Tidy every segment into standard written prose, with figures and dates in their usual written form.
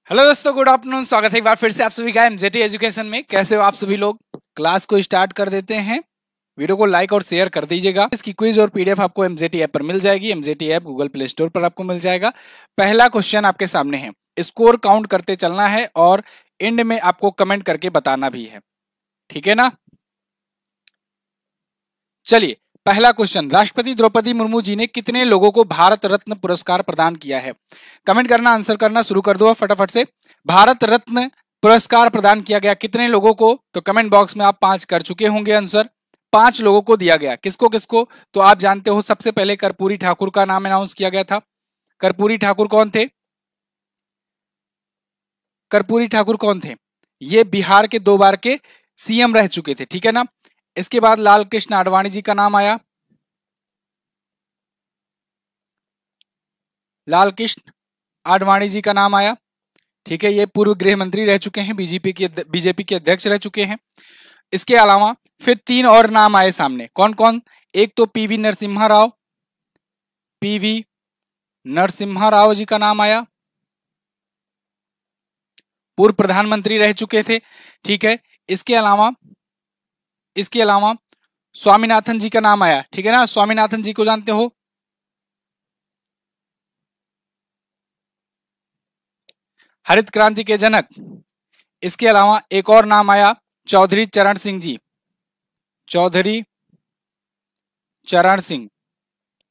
Hello दोस्तों, good afternoon. स्वागत है एक बार फिर से आप सभी का एमजेटी एजुकेशन में। कैसे हो आप सभी लोग? क्लास को स्टार्ट कर देते हैं। वीडियो को लाइक और शेयर कर दीजिएगा। इसकी क्विज और पीडीएफ आपको एमजेटी ऐप पर मिल जाएगी। MJT app Google play store पर आपको मिल जाएगा। पहला क्वेश्चन आपके सामने है, स्कोर काउंट करते चलना है और एंड में आपको कमेंट करके बताना भी है, ठीक है ना? चलिए, पहला क्वेश्चन, राष्ट्रपति द्रौपदी मुर्मू जी ने कितने लोगों को भारत रत्न पुरस्कार प्रदान किया है? कमेंट करना, आंसर करना शुरू कर दो फटाफट से। भारत रत्न पुरस्कार प्रदान किया गया कितने लोगों को? तो कमेंट बॉक्स में आप 5 कर चुके होंगे आंसर। 5 लोगों को दिया गया। किसको किसको? तो आप जानते हो, सबसे पहले कर्पूरी ठाकुर का नाम अनाउंस किया गया था। कर्पूरी ठाकुर कौन थे? कर्पूरी ठाकुर कौन थे? ये बिहार के 2 बार के सीएम रह चुके थे, ठीक है ना? इसके बाद लाल कृष्ण आडवाणी जी का नाम आया। लाल कृष्ण आडवाणी जी का नाम आया, ठीक है। ये पूर्व गृह मंत्री रह चुके हैं, बीजेपी के अध्यक्ष रह चुके हैं। इसके अलावा फिर 3 और नाम आए सामने। कौन कौन? एक तो पीवी नरसिम्हा राव, पीवी नरसिम्हा राव जी का नाम आया, पूर्व प्रधानमंत्री रह चुके थे, ठीक है। इसके अलावा स्वामीनाथन जी का नाम आया, ठीक है ना? स्वामीनाथन जी को जानते हो, हरित क्रांति के जनक। इसके अलावा एक और नाम आया, चौधरी चरण सिंह जी, चौधरी चरण सिंह,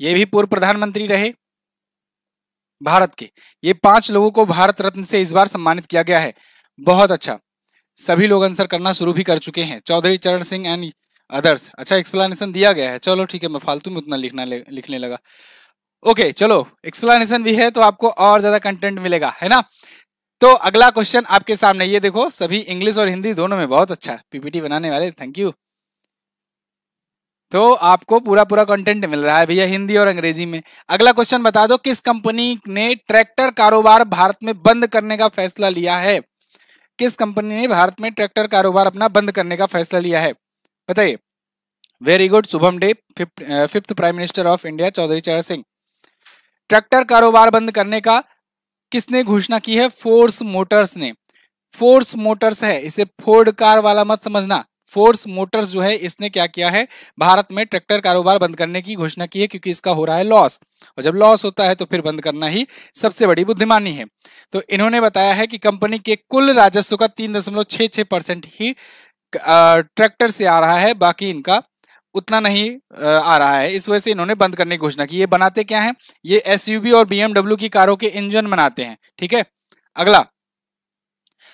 ये भी पूर्व प्रधानमंत्री रहे भारत के। ये 5 लोगों को भारत रत्न से इस बार सम्मानित किया गया है। बहुत अच्छा, सभी लोग आंसर करना शुरू भी कर चुके हैं। Chaudhary Charan Singh and others. अच्छा, एक्सप्लेनेशन दिया गया है, चलो ठीक है। मैं फालतू में उतना लिखने लगा। ओके, चलो, एक्सप्लेनेशन भी है तो आपको और ज्यादा कंटेंट मिलेगा, है ना? तो अगला क्वेश्चन आपके सामने, ये देखो, सभी इंग्लिश और हिंदी दोनों में। बहुत अच्छा, पीपीटी बनाने वाले, थैंक यू। तो आपको पूरा पूरा कंटेंट मिल रहा है भैया, हिंदी और अंग्रेजी में। अगला क्वेश्चन बता दो, किस कंपनी ने ट्रैक्टर कारोबार भारत में बंद करने का फैसला लिया है? किस कंपनी ने भारत में ट्रैक्टर कारोबार अपना बंद करने का फैसला लिया है? बताइए। Very good, Shubham Dey, fifth prime minister of India Chaudhary Charan Singh. Tractor कारोबार बंद करने का किसने घोषणा की है? फोर्स मोटर्स ने। फोर्स मोटर्स है, इसे फोर्ड कार वाला मत समझना। फोर्स मोटर्स जो है, इसने क्या किया है? भारत में ट्रैक्टर कारोबार बंद करने की घोषणा की है, क्योंकि इसका हो रहा है लॉस, और जब लॉस होता है तो फिर बंद करना ही सबसे बड़ी बुद्धिमानी है। तो इन्होंने बताया है कि कंपनी के कुल राजस्व का 3.66% ही ट्रैक्टर से आ रहा है, बाकी इनका उतना नहीं आ रहा है। इस वजह से इन्होंने बंद करने की घोषणा की। ये बनाते क्या है? ये एसयूवी और बीएमडब्ल्यू की कारों के इंजन बनाते हैं, ठीक है। अगला,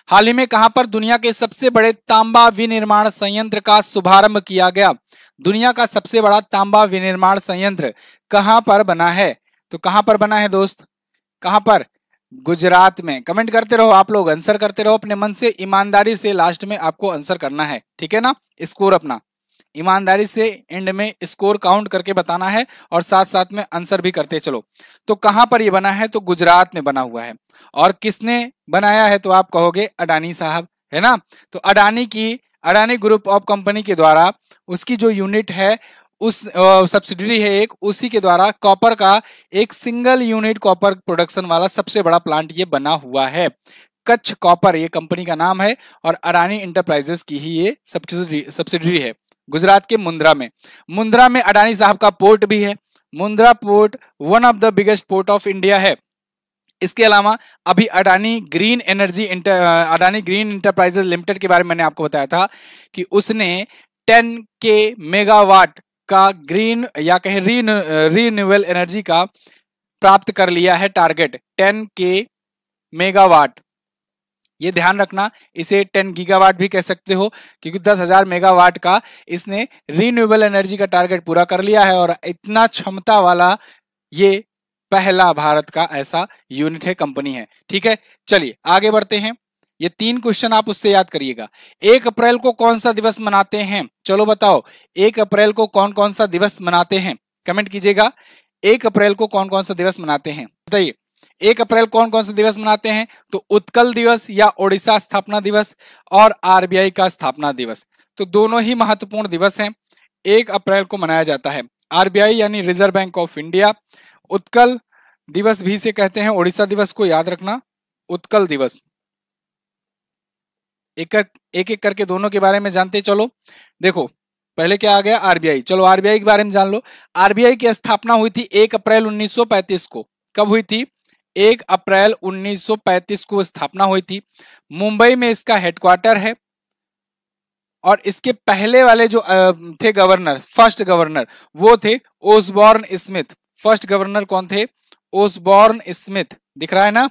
हाल ही में कहां पर दुनिया के सबसे बड़े तांबा विनिर्माण संयंत्र का शुभारंभ किया गया? दुनिया का सबसे बड़ा तांबा विनिर्माण संयंत्र कहां पर बना है? तो कहां पर बना है दोस्त? कहां पर? गुजरात में। कमेंट करते रहो आप लोग, आंसर करते रहो अपने मन से, ईमानदारी से। लास्ट में आपको आंसर करना है, ठीक है ना? स्कोर अपना ईमानदारी से एंड में स्कोर काउंट करके बताना है, और साथ साथ में आंसर भी करते चलो। तो कहां पर ये बना है? तो गुजरात में बना हुआ है। और किसने बनाया है? तो आप कहोगे अडानी साहब, है ना? तो अडानी ग्रुप ऑफ कंपनी के द्वारा, उसकी जो यूनिट है, उस सब्सिडरी है एक, उसी के द्वारा कॉपर का एक सिंगल यूनिट कॉपर प्रोडक्शन वाला सबसे बड़ा प्लांट ये बना हुआ है। कच्छ कॉपर ये कंपनी का नाम है, और अडानी इंटरप्राइजेस की ही ये सब्सिडरी है, गुजरात के मुंद्रा में अडानी साहब का पोर्ट भी है। Mundra port one of the biggest port of India है। इसके अलावा अभी अडानी ग्रीन इंटरप्राइजेस लिमिटेड के बारे में मैंने आपको बताया था कि उसने 10 के मेगावाट का ग्रीन या कहे रीन्यूएबल एनर्जी का प्राप्त कर लिया है टारगेट, 10 के मेगावाट। ये ध्यान रखना, इसे 10 गीगावाट भी कह सकते हो, क्योंकि 10,000 मेगावाट का इसने रीन्यूएबल एनर्जी का टारगेट पूरा कर लिया है। और इतना क्षमता वाला ये पहला भारत का ऐसा यूनिट है, कंपनी है, ठीक है। चलिए आगे बढ़ते हैं। ये 3 क्वेश्चन आप उससे याद करिएगा। 1 अप्रैल को कौन सा दिवस मनाते हैं? चलो बताओ, 1 अप्रैल को कौन कौन सा दिवस मनाते हैं? कमेंट कीजिएगा। 1 अप्रैल को कौन कौन सा दिवस मनाते हैं, बताइए। 1 अप्रैल कौन कौन सा दिवस मनाते हैं? तो उत्कल दिवस या ओडिशा स्थापना दिवस और आरबीआई का स्थापना दिवस। तो दोनों ही महत्वपूर्ण दिवस हैं, 1 अप्रैल को मनाया जाता है। आरबीआई यानी reserve bank of India, Utkal दिवस भी से कहते हैं, ओडिशा दिवस को याद रखना, उत्कल दिवस। एक एक करके दोनों के बारे में जानते चलो। देखो पहले क्या आ गया, आरबीआई। चलो आरबीआई के बारे में जान लो। आरबीआई की स्थापना हुई थी 1 अप्रैल 1935 को। कब हुई थी? 1 अप्रैल 1935 को स्थापना हुई थी। मुंबई में इसका हेडक्वार्टर है। और इसके पहले वाले जो थे गवर्नर, फर्स्ट गवर्नर, वो थे ओसबॉर्न स्मिथ। फर्स्ट गवर्नर कौन थे? ओसबॉर्न स्मिथ, दिख रहा है ना।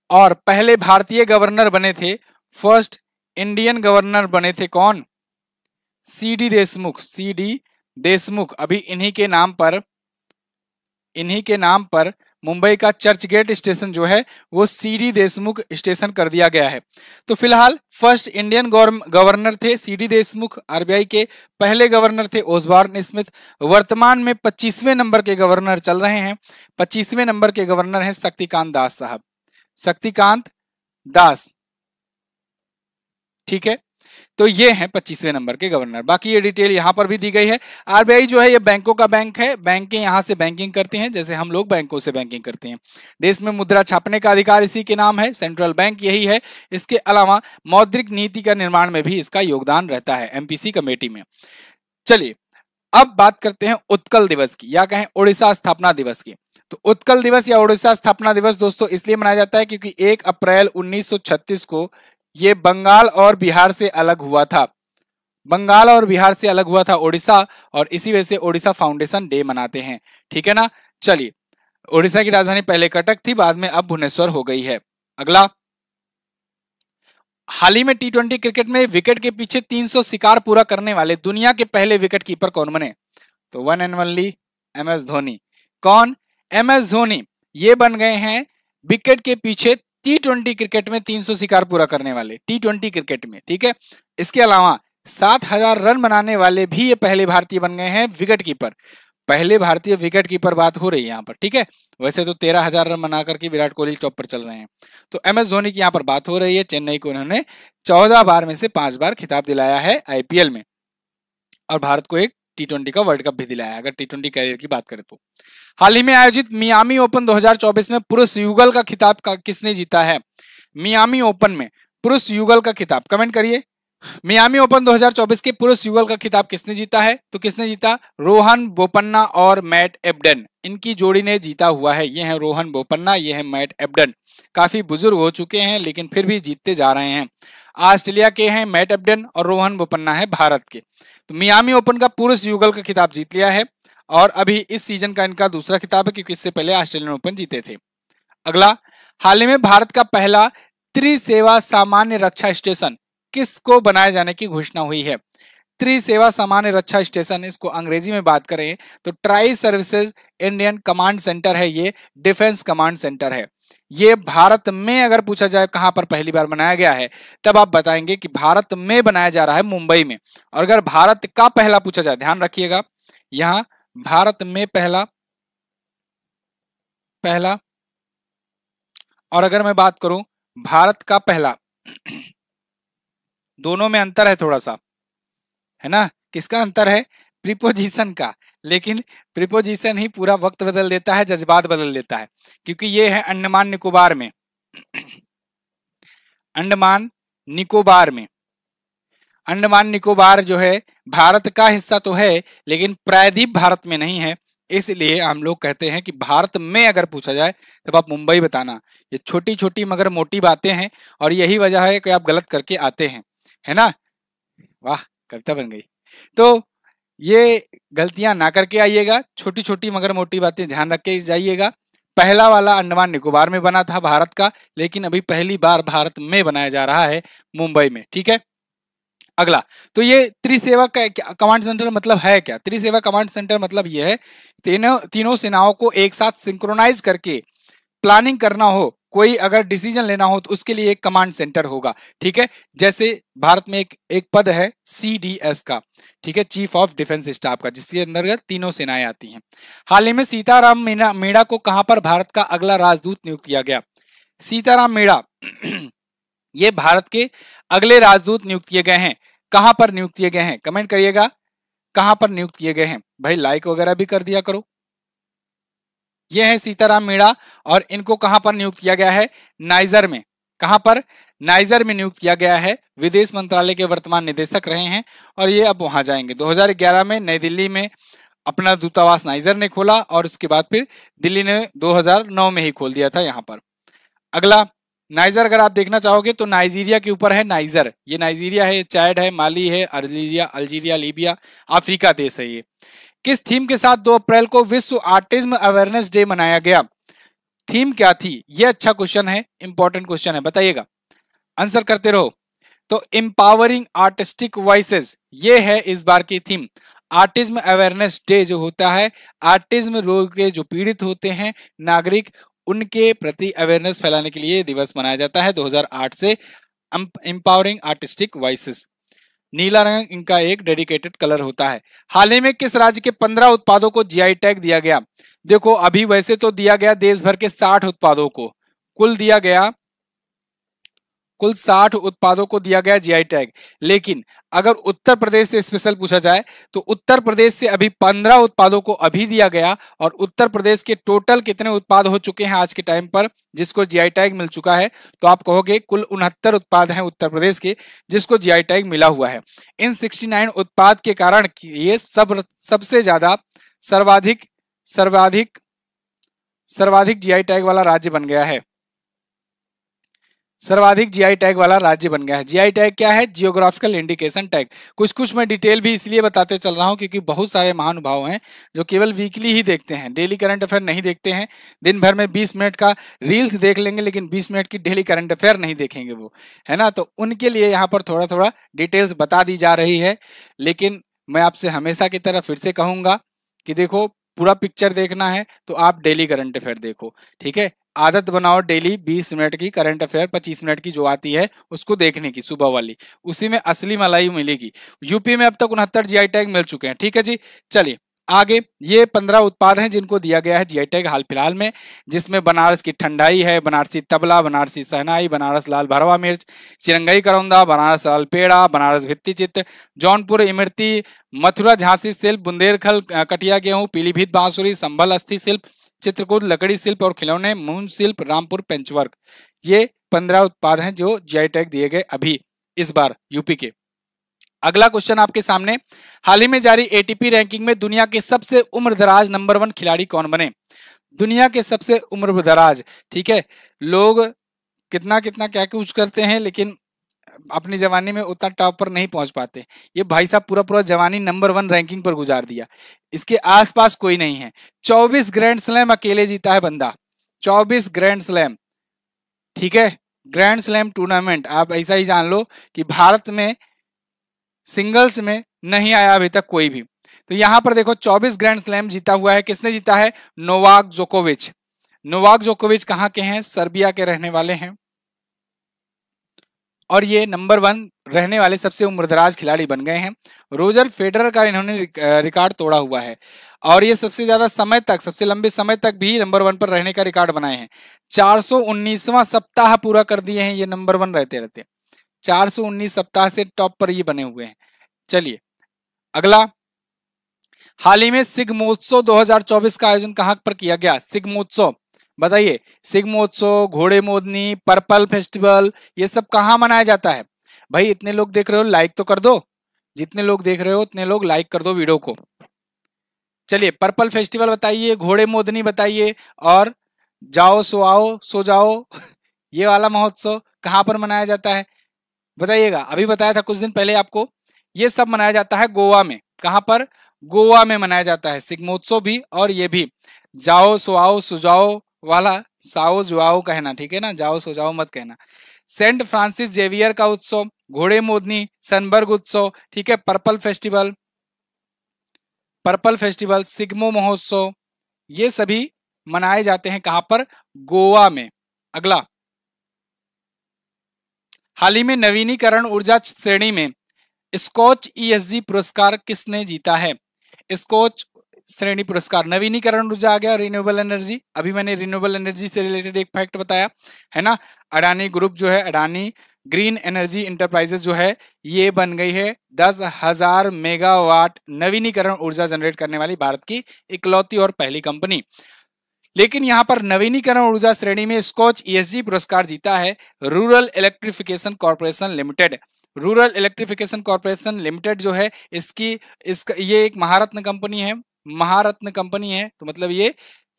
और पहले भारतीय गवर्नर बने थे, फर्स्ट इंडियन गवर्नर बने थे कौन? सीडी देशमुख। सीडी देशमुख। अभी इन्हीं के नाम पर मुंबई का चर्च गेट स्टेशन जो है वो सीडी देशमुख स्टेशन कर दिया गया है। तो फिलहाल फर्स्ट इंडियन गवर्नर थे सीडी देशमुख, आरबीआई के पहले गवर्नर थे ओसबॉर्न स्मिथ। वर्तमान में 25वें नंबर के गवर्नर चल रहे हैं। 25वें नंबर के गवर्नर हैं शक्तिकांत दास साहब, शक्तिकांत दास। ठीक है, तो ये हैं 25वें नंबर के गवर्नर। बाकी ये डिटेल यहाँ पर भी दी गई है। आरबीआई जो है ये बैंकों का बैंक है। बैंकें यहाँ से बैंकिंग करती हैं जैसे हम लोग बैंकों से बैंकिंग करते हैं। देश में मुद्रा छापने का अधिकार इसी के नाम है, सेंट्रल बैंक यही है। इसके अलावा मौद्रिक नीति का निर्माण में भी इसका योगदान रहता है एमपीसी कमेटी में। चलिए अब बात करते हैं उत्कल दिवस की, या कहें उड़ीसा स्थापना दिवस की। तो उत्कल दिवस या उड़ीसा स्थापना दिवस दोस्तों इसलिए मनाया जाता है क्योंकि 1 अप्रैल 1936 को ये बंगाल और बिहार से अलग हुआ था। बंगाल और बिहार से अलग हुआ था उड़ीसा, और इसी वजह से उड़ीसा फाउंडेशन डे मनाते हैं। ठीक है ना। चलिए, उड़ीसा की राजधानी पहले कटक थी, बाद में अब भुवनेश्वर हो गई है। अगला, हाल ही में टी20 क्रिकेट में विकेट के पीछे 300 शिकार पूरा करने वाले दुनिया के पहले विकेट कीपर कौन बने? तो one and only MS Dhoni. कौन? एमएस धोनी। ये बन गए हैं विकेट के पीछे टी20 क्रिकेट में 300 शिकार पूरा करने वाले, टी20 क्रिकेट में। ठीक है, इसके अलावा 7000 रन बनाने वाले भी ये पहले भारतीय बन गए हैं विकेट कीपर। पहले भारतीय विकेट कीपर बात हो रही है यहाँ पर। ठीक है, वैसे तो 13,000 रन बना करके विराट कोहली टॉप पर चल रहे हैं। तो एमएस धोनी की यहाँ पर बात हो रही है। चेन्नई को उन्होंने 14 बार में से 5 बार खिताब दिलाया है आईपीएल में, और भारत को एक टी20 का वर्ल्ड कप भी दिलाया अगर टी20 कैरियर की बात करें तो। हाल ही में आयोजित मियामी ओपन 2024 में पुरुष युगल का खिताब किसने जीता है? मियामी ओपन में पुरुष युगल का खिताब, कमेंट करिए। मियामी ओपन 2024 के पुरुष युगल का खिताब किसने जीता है? तो किसने जीता? रोहन बोपन्ना और मैट एबडन, इनकी जोड़ी ने जीता हुआ है। ये है रोहन बोपन्ना, ये है मैट एबडन। काफी बुजुर्ग हो चुके हैं लेकिन फिर भी जीतते जा रहे हैं। ऑस्ट्रेलिया के हैं मैट एबडन और रोहन बोपन्ना है भारत के। तो मियामी ओपन का पुरुष युगल का खिताब जीत लिया है, और अभी इस सीजन का इनका दूसरा खिताब है क्योंकि इससे पहले ऑस्ट्रेलियन ओपन जीते थे। अगला, हाल ही में भारत का पहला त्रिसेवा सामान्य रक्षा स्टेशन किसको बनाए जाने की घोषणा हुई है? त्रिसेवा सामान्य रक्षा स्टेशन, इसको अंग्रेजी में बात करें तो tri services Indian command centre है। ये डिफेंस कमांड सेंटर है। ये भारत में अगर पूछा जाए कहां पर पहली बार बनाया गया है, तब आप बताएंगे कि भारत में बनाया जा रहा है मुंबई में। और अगर भारत का पहला पूछा जाए, ध्यान रखिएगा यहां भारत में पहला, और अगर मैं बात करूं भारत का पहला, दोनों में अंतर है थोड़ा सा, है ना। किसका अंतर है? प्रीपोजिशन का। लेकिन प्रीपोजिशन ही पूरा वक्त बदल देता है, जज्बात बदल देता है। क्योंकि ये है अंडमान निकोबार में, अंडमान निकोबार में। अंडमान निकोबार जो है भारत का हिस्सा तो है लेकिन प्रायद्वीप भारत में नहीं है, इसलिए हम लोग कहते हैं कि भारत में अगर पूछा जाए तब आप मुंबई बताना। ये छोटी छोटी मगर मोटी बातें हैं, और यही वजह है कि आप गलत करके आते हैं, है ना। वाह, कविता बन गई। तो ये गलतियां ना करके आइएगा, छोटी छोटी मगर मोटी बातें ध्यान रख के जाइएगा। पहला वाला अंडमान निकोबार में बना था भारत का, लेकिन अभी पहली बार भारत में बनाया जा रहा है मुंबई में। ठीक है, अगला, तो ये त्रिसेवा कमांड सेंटर मतलब है क्या? त्रिसेवा कमांड सेंटर मतलब ये है तीनों सेनाओं को एक साथ सिंक्रोनाइज करके प्लानिंग करना हो, कोई अगर डिसीजन लेना हो तो उसके लिए एक कमांड सेंटर होगा। ठीक है, जैसे भारत में एक पद है सीडीएस का, ठीक है, चीफ ऑफ डिफेंस स्टाफ का, जिसके अंतर्गत तीनों सेनाएं आती हैं। हाल ही में सीताराम मीणा को कहां पर भारत का अगला राजदूत नियुक्त किया गया? सीताराम मीणा ये भारत के अगले राजदूत नियुक्त किए गए हैं। कहां पर नियुक्त किए गए हैं? कमेंट करिएगा कहां पर नियुक्त किए गए हैं। भाई लाइक वगैरह भी कर दिया करो। ये है सीताराम मीणा, और इनको कहां पर नियुक्त किया गया है? नाइजर में। कहां पर? नाइजर में नियुक्त किया गया है। विदेश मंत्रालय के वर्तमान निदेशक रहे हैं और ये अब वहां जाएंगे। 2011 में नई दिल्ली में अपना दूतावास नाइजर ने खोला और उसके बाद फिर दिल्ली ने 2009 में ही खोल दिया था यहाँ पर। अगला नाइजर अगर आप देखना चाहोगे तो नाइजीरिया के ऊपर है नाइजर। ये नाइजीरिया है, चैड है, माली है, अल्जीरिया, लीबिया, अफ्रीका देश है ये। किस थीम के साथ 2 अप्रैल को विश्व ऑटिज्म अवेयरनेस डे मनाया गया? थीम क्या थी? ये अच्छा क्वेश्चन है, इंपॉर्टेंट क्वेश्चन है, बताइएगा, आंसर करते रहो। तो एम्पावरिंग आर्टिस्टिक वॉइसेस, ये है इस बार की थीम। ऑटिज्म अवेयरनेस डे जो होता है, ऑटिज्म रोग के जो पीड़ित होते हैं नागरिक, उनके प्रति अवेयरनेस फैलाने के लिए दिवस मनाया जाता है 2008 से। एम्पावरिंग आर्टिस्टिक वॉइसेस, नीला रंग इनका एक डेडिकेटेड कलर होता है। हाल ही में किस राज्य के 15 उत्पादों को जीआई टैग दिया गया? देखो अभी वैसे तो दिया गया देश भर के 60 उत्पादों को, कुल दिया गया, कुल 60 उत्पादों को दिया गया जीआई टैग। लेकिन अगर उत्तर प्रदेश से स्पेशल पूछा जाए तो उत्तर प्रदेश से अभी 15 उत्पादों को अभी दिया गया। और उत्तर प्रदेश के टोटल कितने उत्पाद हो चुके हैं आज के टाइम पर जिसको जीआई टैग मिल चुका है? तो आप कहोगे कुल 69 उत्पाद हैं उत्तर प्रदेश के जिसको जीआई टैग मिला हुआ है। इन 69 उत्पाद के कारण ये सबसे ज्यादा सर्वाधिक सर्वाधिक सर्वाधिक जीआई टैग वाला राज्य बन गया है। सर्वाधिक जीआई टैग वाला राज्य बन गया है। जीआई टैग क्या है? Geographical indication tag. कुछ कुछ मैं डिटेल भी इसलिए बताते चल रहा हूं क्योंकि बहुत सारे महानुभाव हैं जो केवल वीकली ही देखते हैं, डेली करंट अफेयर नहीं देखते हैं। दिन भर में 20 मिनट का रील्स देख लेंगे लेकिन 20 मिनट की डेली करंट अफेयर नहीं देखेंगे वो, है ना। तो उनके लिए यहाँ पर थोड़ा थोड़ा डिटेल्स बता दी जा रही है। लेकिन मैं आपसे हमेशा की तरह फिर से कहूंगा कि देखो पूरा पिक्चर देखना है तो आप डेली करंट अफेयर देखो, ठीक है। आदत बनाओ डेली 20 मिनट की करंट अफेयर, 25 मिनट की जो आती है उसको देखने की, सुबह वाली, उसी में असली मलाई मिलेगी। यूपी में अब तक 69 जीआई टैग मिल चुके हैं, ठीक है जी। चलिए आगे, ये 15 उत्पाद हैं जिनको दिया गया है जीआई टैग हाल फिलहाल में, जिसमें बनारस की ठंडाई है, बनारसी तबला, बनारसी सहनाई, बनारस लाल भरवा मिर्च, चिरंगई करौंदा, बनारस लाल पेड़ा, बनारस भित्ति चित्र, जौनपुर इमरती, मथुरा झांसी शिल्प, बुंदेलखंड कटिया गेहूं, पीलीभीत बांसुरी, संभल अस्थि शिल्प, चित्रकूट लकड़ी शिल्प और खिलौने, मून शिल्प, रामपुर पेंचवर्क। ये 15 उत्पाद हैं जो जीआई टैग दिए गए अभी इस बार यूपी के। अगला क्वेश्चन आपके सामने, हाल ही में जारी एटीपी रैंकिंग में दुनिया के सबसे उम्रदराज नंबर 1 खिलाड़ी कौन बने? दुनिया के सबसे उम्रदराज, ठीक है। लोग कितना कितना क्या कुछ करते हैं लेकिन अपनी जवानी में उतना टॉप पर नहीं पहुंच पाते। ये भाई साहब पूरा पूरा जवानी नंबर 1 रैंकिंग पर गुजार दिया, इसके आसपास कोई नहीं है। 24 ग्रैंड स्लैम अकेले जीता है बंदा, 24 ग्रैंड स्लैम, ठीक है। ग्रैंड स्लैम टूर्नामेंट आप ऐसा ही जान लो कि भारत में सिंगल्स में नहीं आया अभी तक कोई भी। तो यहां पर देखो 24 ग्रैंड स्लैम जीता हुआ है, किसने जीता है? नोवाक जोकोविच। नोवाक जोकोविच कहां के हैं? सर्बिया के रहने वाले हैं और ये नंबर 1 रहने वाले सबसे उम्रदराज खिलाड़ी बन गए हैं। रोजर फेडरर का इन्होंने रिकॉर्ड तोड़ा हुआ है और ये सबसे ज्यादा समय तक, सबसे लंबे समय तक भी नंबर 1 पर रहने का रिकॉर्ड बनाए हैं। 419वां सप्ताह पूरा कर दिए हैं ये नंबर 1 रहते रहते, 419 सप्ताह से टॉप पर ये बने हुए हैं। चलिए अगला, हाल ही में सिग्मोत्सव 2024 का आयोजन कहां पर किया गया? सिग्मोत्सव बताइए, सिग्मोत्सव, घोड़े मोदनी, पर्पल फेस्टिवल, ये सब कहां मनाया जाता है? भाई इतने लोग देख रहे हो लाइक तो कर दो, जितने लोग देख रहे हो उतने लोग लाइक कर दो वीडियो को। चलिए पर्पल फेस्टिवल बताइए, घोड़े मोदनी बताइए और जाओ सो आओ सो जाओ ये वाला महोत्सव कहां पर मनाया जाता है बताइएगा। अभी बताया था कुछ दिन पहले आपको, ये सब मनाया जाता है गोवा में। कहां पर? गोवा में मनाया जाता है सिग्मोत्सव भी और ये भी। जाओ सो आओ सो जाओ वाला साओ जुआओ कहना, ठीक है ना, जाओ सो जाओ मत कहना। सेंट फ्रांसिस जेवियर का उत्सव, घोड़े मोदनी, सनबर्ग उत्सव, ठीक है, पर्पल फेस्टिवल, सिग्मो महोत्सव, ये सभी मनाए जाते हैं कहां पर? गोवा में। अगला, हाल ही में नवीनीकरण ऊर्जा श्रेणी में स्कॉच ईएसजी पुरस्कार किसने जीता है? स्कॉच श्रेणी पुरस्कार, नवीनीकरण ऊर्जा आ गया, रिन्यूएबल एनर्जी। अभी मैंने रिन्यूएबल एनर्जी से रिलेटेड एक फैक्ट बताया है ना। अडानी ग्रुप जो है, अडानी ग्रीन एनर्जी इंटरप्राइजेस जो है, ये बन गई है 10,000 मेगावाट नवीनीकरण ऊर्जा जनरेट करने वाली भारत की इकलौती और पहली कंपनी। लेकिन यहाँ पर नवीनीकरण ऊर्जा श्रेणी में स्कॉच ईएसजी पुरस्कार जीता है rural electrification corporation limited. Rural electrification corporation limited जो है इसका ये एक महारत्न कंपनी है, महारत्न कंपनी है, तो मतलब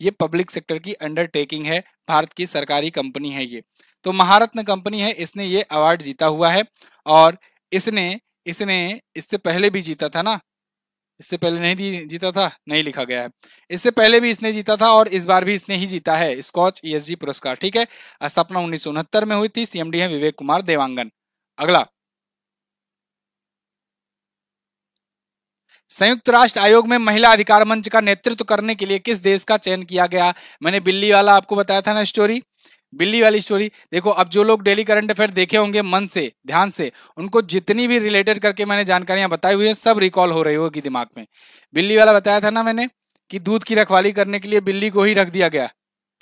ये पब्लिक सेक्टर की अंडरटेकिंग है, भारत की सरकारी कंपनी है ये, तो महारत्न कंपनी है, इसने ये अवार्ड जीता हुआ है। और इसने इसने इससे पहले भी जीता था ना, इससे पहले नहीं जीता था, नहीं लिखा गया है, इससे पहले भी इसने जीता था और इस बार भी इसने ही जीता है स्कॉच ईएसजी पुरस्कार। ठीक है, स्थापना 1969 में हुई थी, सीएमडी है विवेक कुमार देवांगन। अगला, संयुक्त राष्ट्र आयोग में महिला अधिकार मंच का नेतृत्व करने के लिए किस देश का चयन किया गया? मैंने बिल्ली वाला आपको बताया था ना स्टोरी, बिल्ली वाली स्टोरी। देखो अब जो लोग डेली करंट अफेयर देखे होंगे मन से ध्यान से, उनको जितनी भी रिलेटेड करके मैंने जानकारियां बताई हुई है सब रिकॉल हो रही होगी दिमाग में। बिल्ली वाला बताया था ना मैंने कि दूध की रखवाली करने के लिए बिल्ली को ही रख दिया गया।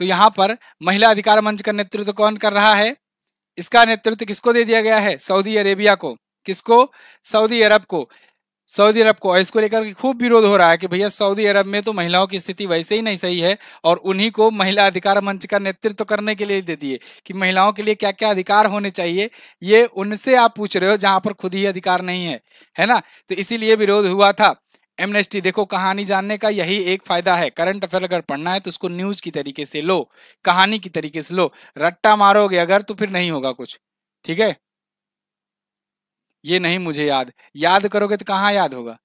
तो यहाँ पर महिला अधिकार मंच का नेतृत्व कौन कर रहा है? इसका नेतृत्व किसको दे दिया गया है? सऊदी अरेबिया को। किसको? सऊदी अरब को। सऊदी अरब को। इसको लेकर के खूब विरोध हो रहा है कि भैया सऊदी अरब में तो महिलाओं की स्थिति वैसे ही नहीं सही है और उन्हीं को महिला अधिकार मंच का नेतृत्व करने के लिए दे दिए कि महिलाओं के लिए क्या क्या अधिकार होने चाहिए, ये उनसे आप पूछ रहे हो जहां पर खुद ही अधिकार नहीं है ना। तो इसीलिए विरोध हुआ था। एमनेस्टी, देखो कहानी जानने का यही एक फायदा है, करंट अफेयर अगर पढ़ना है तो उसको न्यूज की तरीके से लो, कहानी की तरीके से लो, रट्टा मारोगे अगर तो फिर नहीं होगा कुछ। ठीक है, ये नहीं मुझे याद करोगे तो कहाँ याद होगा,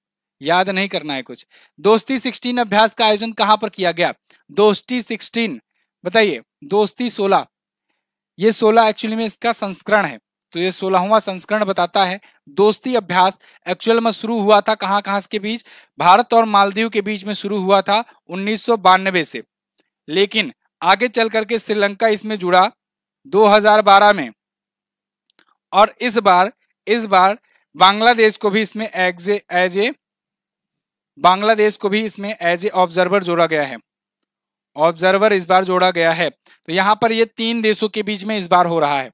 याद नहीं करना है कुछ। दोस्ती 16 अभ्यास का आयोजन कहां पर किया गया? दोस्ती 16, बताइए। दोस्ती 16, ये 16 एक्चुअली में इसका संस्करण है, तो ये 16वां संस्करण बताता है। दोस्ती अभ्यास एक्चुअल में शुरू हुआ था कहां कहां के बीच? भारत और मालदीव के बीच में शुरू हुआ था 1992 से, लेकिन आगे चल करके श्रीलंका इसमें जुड़ा 2012 में, और इस बार बांग्लादेश को भी इसमें बांग्लादेश को भी इसमें एज ए ऑब्जर्वर जोड़ा गया है। ऑब्जर्वर इस बार जोड़ा गया है, तो यहां पर ये 3 देशों के बीच में इस बार हो रहा है।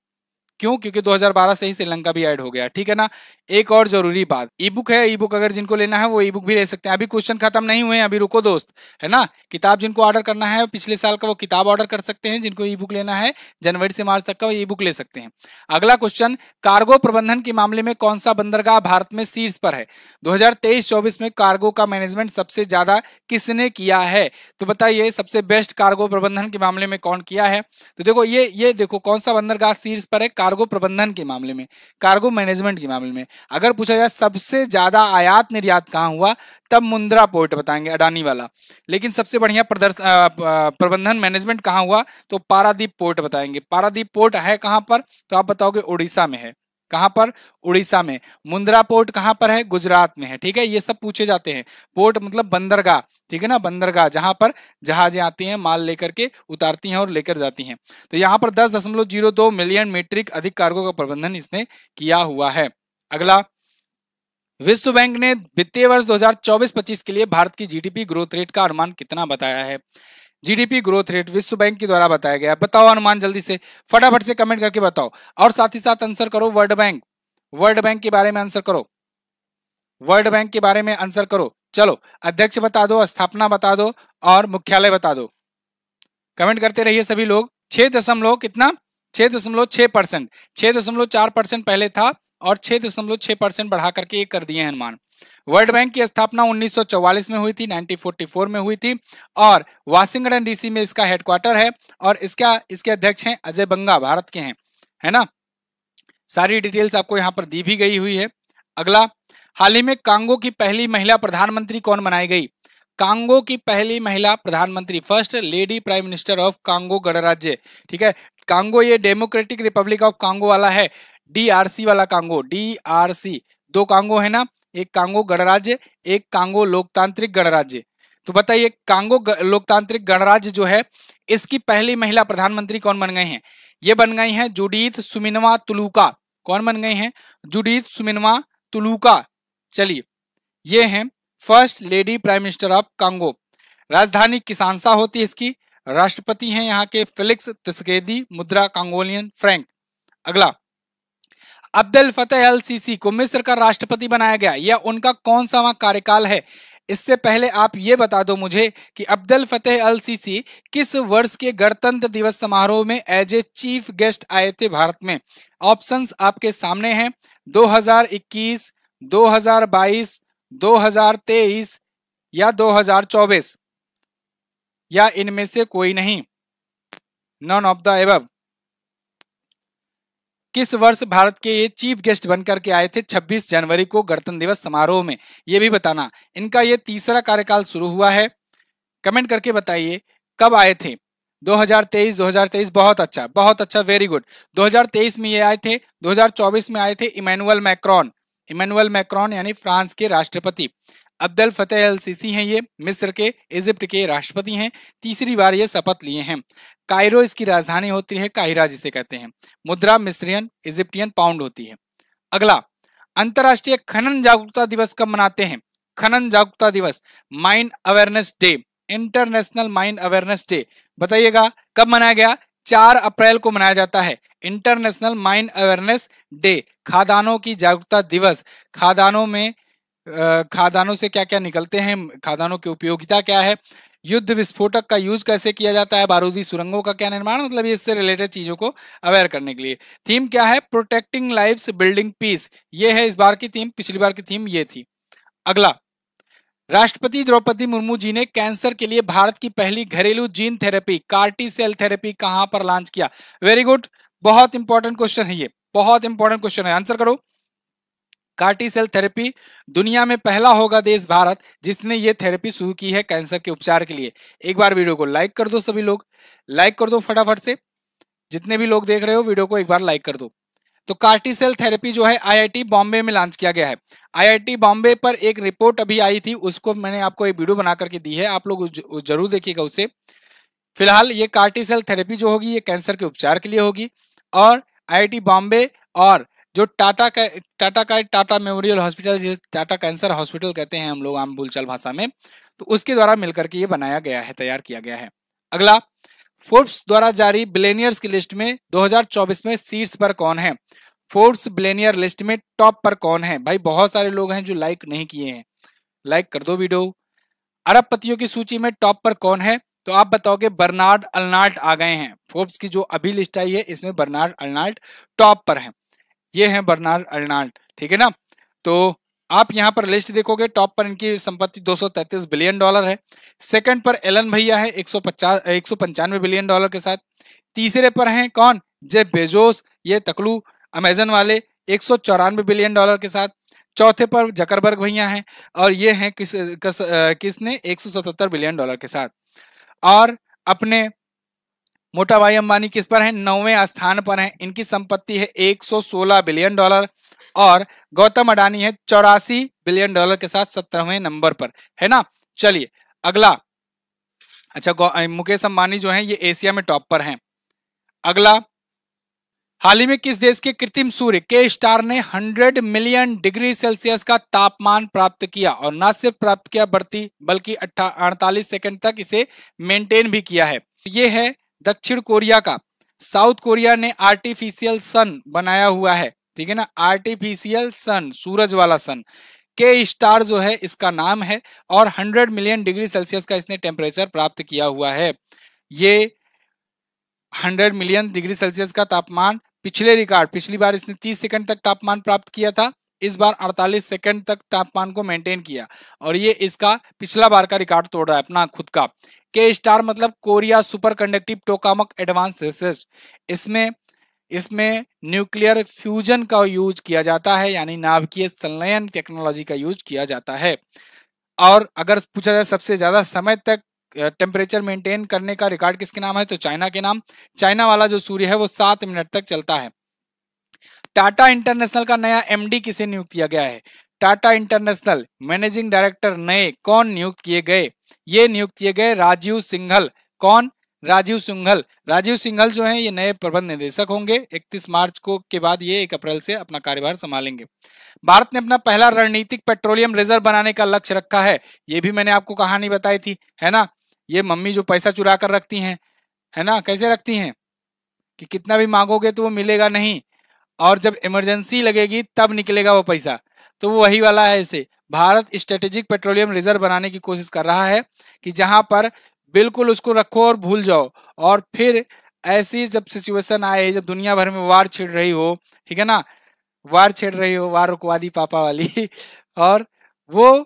क्यों? क्योंकि 2012 से ही श्रीलंका भी ऐड हो गया। ठीक है ना। एक और जरूरी बात, ई बुक है, ई बुक अगर जिनको लेना है वो ई बुक भी ले सकते हैं। अभी क्वेश्चन खत्म नहीं हुए हैं, अभी रुको दोस्त, है ना। किताब जिनको ऑर्डर करना है पिछले साल का वो किताब ऑर्डर कर सकते हैं, जिनको ई बुक लेना है जनवरी से मार्च तक का वो ई बुक ले सकते हैं। अगला क्वेश्चन, कार्गो प्रबंधन के मामले में कौन सा बंदरगाह भारत में शीर्ष पर है? 2023-24 में कार्गो का मैनेजमेंट सबसे ज्यादा किसने किया है? तो बताइए सबसे बेस्ट कार्गो प्रबंधन के मामले में कौन किया है? तो देखो ये देखो कौन सा बंदरगाह शीर्ष पर है कार्गो प्रबंधन के मामले में, कार्गो मैनेजमेंट के मामले में। अगर पूछा जाए सबसे ज्यादा आयात निर्यात कहां हुआ, तब मुंद्रा पोर्ट बताएंगे, अडानी वाला। लेकिन सबसे बढ़िया प्रबंधन मैनेजमेंट कहां हुआ, तो पारादीप पोर्ट बताएंगे। पारादीप पोर्ट है कहां पर, तो आप बताओगे उड़ीसा में है। कहां पर? उड़ीसा में। मुंद्रा पोर्ट कहां पर है? गुजरात में है। ठीक है, ये सब पूछे जाते हैं। पोर्ट मतलब बंदरगाह, ठीक है ना, बंदरगाह जहां पर जहाजें आती हैं, माल लेकर के उतारती हैं और लेकर जाती हैं। तो यहां पर 10.02 मिलियन मीट्रिक अधिक कार्गो का प्रबंधन इसने किया हुआ है। अगला, विश्व बैंक ने वित्तीय वर्ष 2024-25 के लिए भारत की जीडीपी ग्रोथ रेट का अनुमान कितना बताया है? जीडीपी ग्रोथ रेट विश्व बैंक के द्वारा बताया गया। बताओ अनुमान जल्दी से, फटाफट से कमेंट करके बताओ, और साथ ही साथ आंसर करो वर्ल्ड बैंक, वर्ल्ड बैंक के बारे में आंसर करो, वर्ल्ड बैंक के बारे में आंसर करो। चलो, अध्यक्ष बता दो, स्थापना बता दो और मुख्यालय बता दो। कमेंट करते रहिए सभी लोग। 6 दशमलव कितना? 6.6%, 6.4% पहले था और 6.6% बढ़ा करके ये कर दिए हैं अनुमान। वर्ल्ड बैंक की स्थापना 1944 में हुई थी, 1944 में हुई थी, और वाशिंगटन डीसी में इसका हेडक्वार्टर है, और इसके अध्यक्ष हैं अजय बंगा, भारत के हैं, है ना। सारी डिटेल्स आपको यहाँ पर दी भी गई हुई है। अगला, हाल ही में कांगो की पहली महिला प्रधानमंत्री कौन बनाई गई? कांगो की पहली महिला प्रधानमंत्री, first lady prime minister of Congo गणराज्य। ठीक है, कांगो ये डेमोक्रेटिक रिपब्लिक ऑफ कांगो वाला है, डीआरसी वाला कांगो, डीआरसी। 2 कांगो है ना, एक कांगो गणराज्य, एक कांगो लोकतांत्रिक गणराज्य। तो बताइए कांगो लोकतांत्रिक गणराज्य जो है, इसकी पहली महिला प्रधानमंत्री कौन बन गई हैं? ये बन गई हैं जुडीथ सुमिनवा तुलुका। कौन बन गई हैं? जुडीथ सुमिनवा तुलुका। चलिए, ये हैं first lady prime minister of Congo. राजधानी किसानसा होती है इसकी। राष्ट्रपति हैं यहाँ के फेलिक्स त्स्केदी, मुद्रा कांगोलियन फ्रैंक। अगला, अब्देल फतेह अल सीसी को मिस्र का राष्ट्रपति बनाया गया, यह उनका कौन सा कार्यकाल है? इससे पहले आप ये बता दो मुझे कि अब्दुल फतेह अल सीसी किस वर्ष के गणतंत्र दिवस समारोह में एज ए चीफ गेस्ट आए थे भारत में। ऑप्शंस आपके सामने हैं, 2021, 2022, 2023 या 2024, या इनमें से कोई नहीं, नॉन ऑफ द एबव। किस वर्ष भारत के ये चीफ गेस्ट बनकर के आए थे 26 जनवरी को गणतंत्र दिवस समारोह में, ये भी बताना। इनका ये तीसरा कार्यकाल शुरू हुआ है, कमेंट करके बताइए कब आए थे। 2023, 2023 बहुत अच्छा, वेरी गुड। 2023 में ये आए थे। 2024 में आए थे इमैनुअल मैक्रोन यानी फ्रांस के राष्ट्रपति। अब्दुल फतेह अल सीसी हैं, ये मिस्र के, इजिप्ट के राष्ट्रपति हैं। तीसरी बार ये शपथ लिए हैं। कायरो इसकी राजधानी होती है, काहिरा जिसे कहते हैं। मुद्रा मिस्रियन इजिप्टियन पाउंड होती है। अगला, अंतरराष्ट्रीय खनन जागरूकता दिवस कब मनाते हैं? खनन जागरूकता दिवस, mine awareness day, international mine awareness day, बताइएगा कब मनाया गया? 4 अप्रैल को मनाया जाता है इंटरनेशनल माइन अवेयरनेस डे, खादानों की जागरूकता दिवस। खादानों से क्या क्या निकलते हैं, खादानों की उपयोगिता क्या है, युद्ध विस्फोटक का यूज कैसे किया जाता है, बारूदी सुरंगों का क्या निर्माण, मतलब ये इससे रिलेटेड चीजों को अवेयर करने के लिए। थीम क्या है? प्रोटेक्टिंग लाइव्स बिल्डिंग पीस, ये है इस बार की थीम, पिछली बार की थीम ये थी। अगला, राष्ट्रपति द्रौपदी मुर्मू जी ने कैंसर के लिए भारत की पहली घरेलू gene therapy CAR T cell therapy कहां पर लॉन्च किया? वेरी गुड, बहुत इंपॉर्टेंट क्वेश्चन है ये, बहुत इंपॉर्टेंट क्वेश्चन है, आंसर करो। कार्टी सेल थेरेपी, दुनिया में पहला होगा देश भारत जिसने ये थेरेपी शुरू की है कैंसर के उपचार के लिए। एक बार वीडियो को लाइक कर दो, सभी लोग लाइक कर दो फटाफट से, जितने भी लोग देख रहे हो वीडियो को एक बार लाइक कर दो। तो कार्टी सेल थेरेपी जो है आईआईटी बॉम्बे में लॉन्च किया गया है। आईआईटी बॉम्बे पर एक रिपोर्ट अभी आई थी, उसको मैंने आपको एक वीडियो बना करके दी है, आप लोग जरूर देखिएगा उसे। फिलहाल ये कार्टी सेल थेरेपी जो होगी ये कैंसर के उपचार के लिए होगी, और आईआईटी बॉम्बे और जो टाटा मेमोरियल हॉस्पिटल, जिसे टाटा कैंसर हॉस्पिटल कहते हैं हम लोग आम बोलचाल भाषा में, तो उसके द्वारा मिलकर के ये बनाया गया है, तैयार किया गया है। अगला, फोर्ब्स द्वारा जारी बिलियनियर्स की लिस्ट में 2024 में शीर्ष पर कौन है? फोर्ब्स बिलियनियर लिस्ट में टॉप पर कौन है? भाई बहुत सारे लोग हैं जो लाइक नहीं किए हैं, लाइक कर दो वीडियो। अरबपतियों की सूची में टॉप पर कौन है? तो आप बताओगे बर्नार्ड अर्नॉल्ट आ गए हैं। फोर्ब्स की जो अभी लिस्ट आई है इसमें बर्नार्ड अर्नॉल्ट टॉप पर है, ये है बर्नार्ड अर्नॉल्ट, ठीक है ना। तो आप यहाँ पर लिस्ट देखोगे, टॉप पर इनकी संपत्ति 233 बिलियन डॉलर है। सेकंड पर एलन भैया है 195 बिलियन डॉलर के साथ। तीसरे पर हैं कौन? जेफ बेजोस, ये तकलू अमेजन वाले, 194 बिलियन डॉलर के साथ। चौथे पर जकरबर्ग भैया हैं, और ये हैं किसने 177 बिलियन डॉलर के साथ। और अपने मोटा भाई अंबानी किस पर है? 9वें स्थान पर हैं, इनकी संपत्ति है 116 बिलियन डॉलर। और गौतम अडानी है 84 बिलियन डॉलर के साथ 17वें नंबर पर, है ना। चलिए अगला, अच्छा मुकेश अंबानी जो है ये एशिया में टॉप पर हैं। अगला, हाल ही में किस देश के कृत्रिम सूर्य के स्टार ने 100 मिलियन डिग्री सेल्सियस का तापमान प्राप्त किया, और न सिर्फ प्राप्त किया बल्कि 48 सेकंड तक इसे मेंटेन भी किया है? ये है दक्षिण कोरिया का। साउथ कोरिया ने आर्टिफिशियल सन बनाया हुआ है, ठीक है ना, आर्टिफिशियल सन, सूरज वाला सन। के स्टार जो है इसका नाम है, और 100 मिलियन डिग्री सेल्सियस का इसने टेम्परेचर प्राप्त किया हुआ है। ये 100 मिलियन डिग्री सेल्सियस का तापमान, पिछली बार इसने 30 सेकंड तक तापमान प्राप्त किया था, इस बार 48 सेकंड तक तापमान को मेंटेन किया, और ये इसका पिछला बार का रिकॉर्ड तोड़ रहा है अपना खुद का। के स्टार मतलब Korea super conductive tokamak advance research, इसमें न्यूक्लियर फ्यूजन का यूज किया जाता है, यानी नाभिकीय संलयन टेक्नोलॉजी का यूज किया जाता है। और अगर पूछा जाए सबसे ज्यादा समय तक टेम्परेचर मेंटेन करने का रिकॉर्ड किसके नाम है, तो चाइना के नाम। चाइना वाला जो सूर्य है वो 7 मिनट तक चलता है। टाटा इंटरनेशनल का नया एमडी किसे नियुक्त किया गया है? टाटा इंटरनेशनल मैनेजिंग डायरेक्टर नए कौन नियुक्त किए गए? ये नियुक्त किए गए राजीव सिंघल। कौन? राजीव सिंघल जो है ये नए प्रबंध निदेशक होंगे। 31 मार्च को के बाद ये 1 अप्रैल से अपना कार्यभार संभालेंगे। भारत ने अपना पहला रणनीतिक पेट्रोलियम रिजर्व बनाने का लक्ष्य रखा है, ये भी मैंने आपको कहानी बताई थी, है ना। ये मम्मी जो पैसा चुरा कर रखती हैं, है ना, कैसे रखती हैं कि कितना भी मांगोगे तो वो मिलेगा नहीं, और जब इमरजेंसी लगेगी तब निकलेगा वो पैसा। तो वो वही वाला है। इसे भारत स्ट्रेटेजिक पेट्रोलियम रिजर्व बनाने की कोशिश कर रहा है कि जहां पर बिल्कुल उसको रखो और भूल जाओ, और फिर ऐसी जब सिचुएशन आए, जब दुनिया भर में वार छिड़ रही हो, ठीक है ना, वार छेड़ रही हो, वार रुकवा दी पापा वाली और वो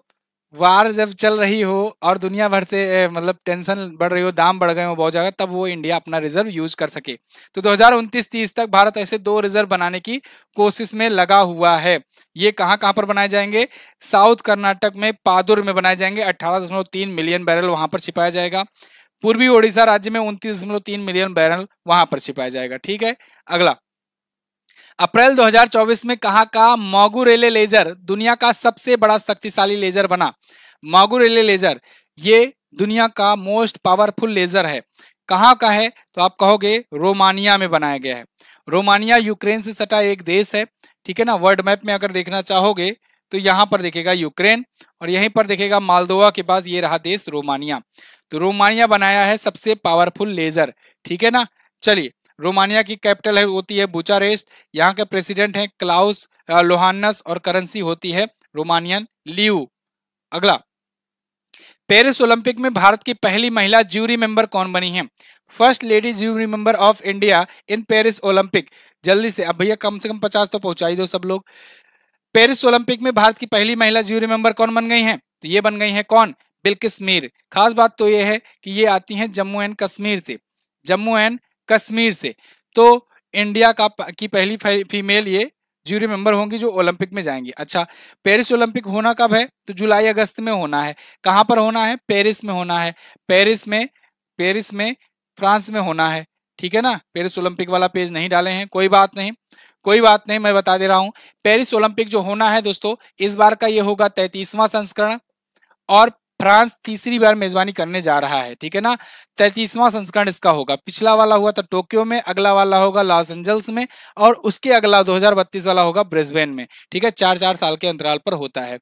वार जब चल रही हो और दुनिया भर से मतलब टेंशन बढ़ रही हो, दाम बढ़ गए हो बहुत ज्यादा, तब वो इंडिया अपना रिजर्व यूज कर सके। तो 2029-30 तक भारत ऐसे 2 रिजर्व बनाने की कोशिश में लगा हुआ है। ये कहाँ कहाँ पर बनाए जाएंगे? साउथ कर्नाटक में पादुर में बनाए जाएंगे, 18.3 मिलियन बैरल वहां पर छिपाया जाएगा। पूर्वी ओडिशा राज्य में 29.3 मिलियन बैरल वहां पर छिपाया जाएगा। ठीक है, अगला, अप्रैल 2024 में कहां का मोगू रेले लेजर दुनिया का सबसे बड़ा शक्तिशाली लेजर बना? मोगू रेले लेजर ये दुनिया का मोस्ट पावरफुल लेजर है। कहां का है? तो आप कहोगे रोमानिया में बनाया गया है। रोमानिया यूक्रेन से सटा एक देश है, ठीक है ना। वर्ल्ड मैप में अगर देखना चाहोगे तो यहां पर दिखेगा यूक्रेन, और यहीं पर दिखेगा मालदोवा के पास ये रहा देश रोमानिया। तो रोमानिया बनाया है सबसे पावरफुल लेजर, ठीक है ना। चलिए, रोमानिया की कैपिटल है होती है बुचारेस्ट, यहाँ के प्रेसिडेंट हैं क्लाउस लोहानस, और करेंसी होती है रोमानियन लीव। अगला, पेरिस ओलंपिक में भारत की पहली महिला ज्यूरी मेंबर कौन बनी है? First lady jury member of India in Paris Olympic. जल्दी से, अब भैया कम से कम 50 तो पहुंचा ही दो सब लोग। पेरिस ओलंपिक में भारत की पहली महिला ज्यूरी मेंबर कौन बन गई हैं? तो ये बन गई हैं कौन? बिल्किस मीर। खास बात तो ये है कि ये आती हैं जम्मू एंड कश्मीर से, जम्मू एंड कश्मीर से। तो इंडिया का की पहली फीमेल ये ज्यूरी मेंबर होंगी जो ओलंपिक में जाएंगी। अच्छा, पेरिस ओलंपिक होना कब है? तो जुलाई अगस्त में होना है। कहां पर होना है? पेरिस में होना है। पेरिस में फ्रांस में होना है, ठीक है ना। पेरिस ओलंपिक वाला पेज नहीं डाले हैं, कोई बात नहीं, कोई बात नहीं, मैं बता दे रहा हूं। पेरिस ओलंपिक जो होना है दोस्तों, इस बार का ये होगा 33वां संस्करण, और फ्रांस तीसरी बार मेजबानी करने जा रहा है, ठीक है ना। 33वां संस्करण इसका होगा। पिछला वाला हुआ था टोक्यो में, अगला वाला होगा लॉस एंजल्स में, और उसके अगला 2032 वाला होगा ब्रिस्बेन में, ठीक है। 4-4 साल के अंतराल पर होता है।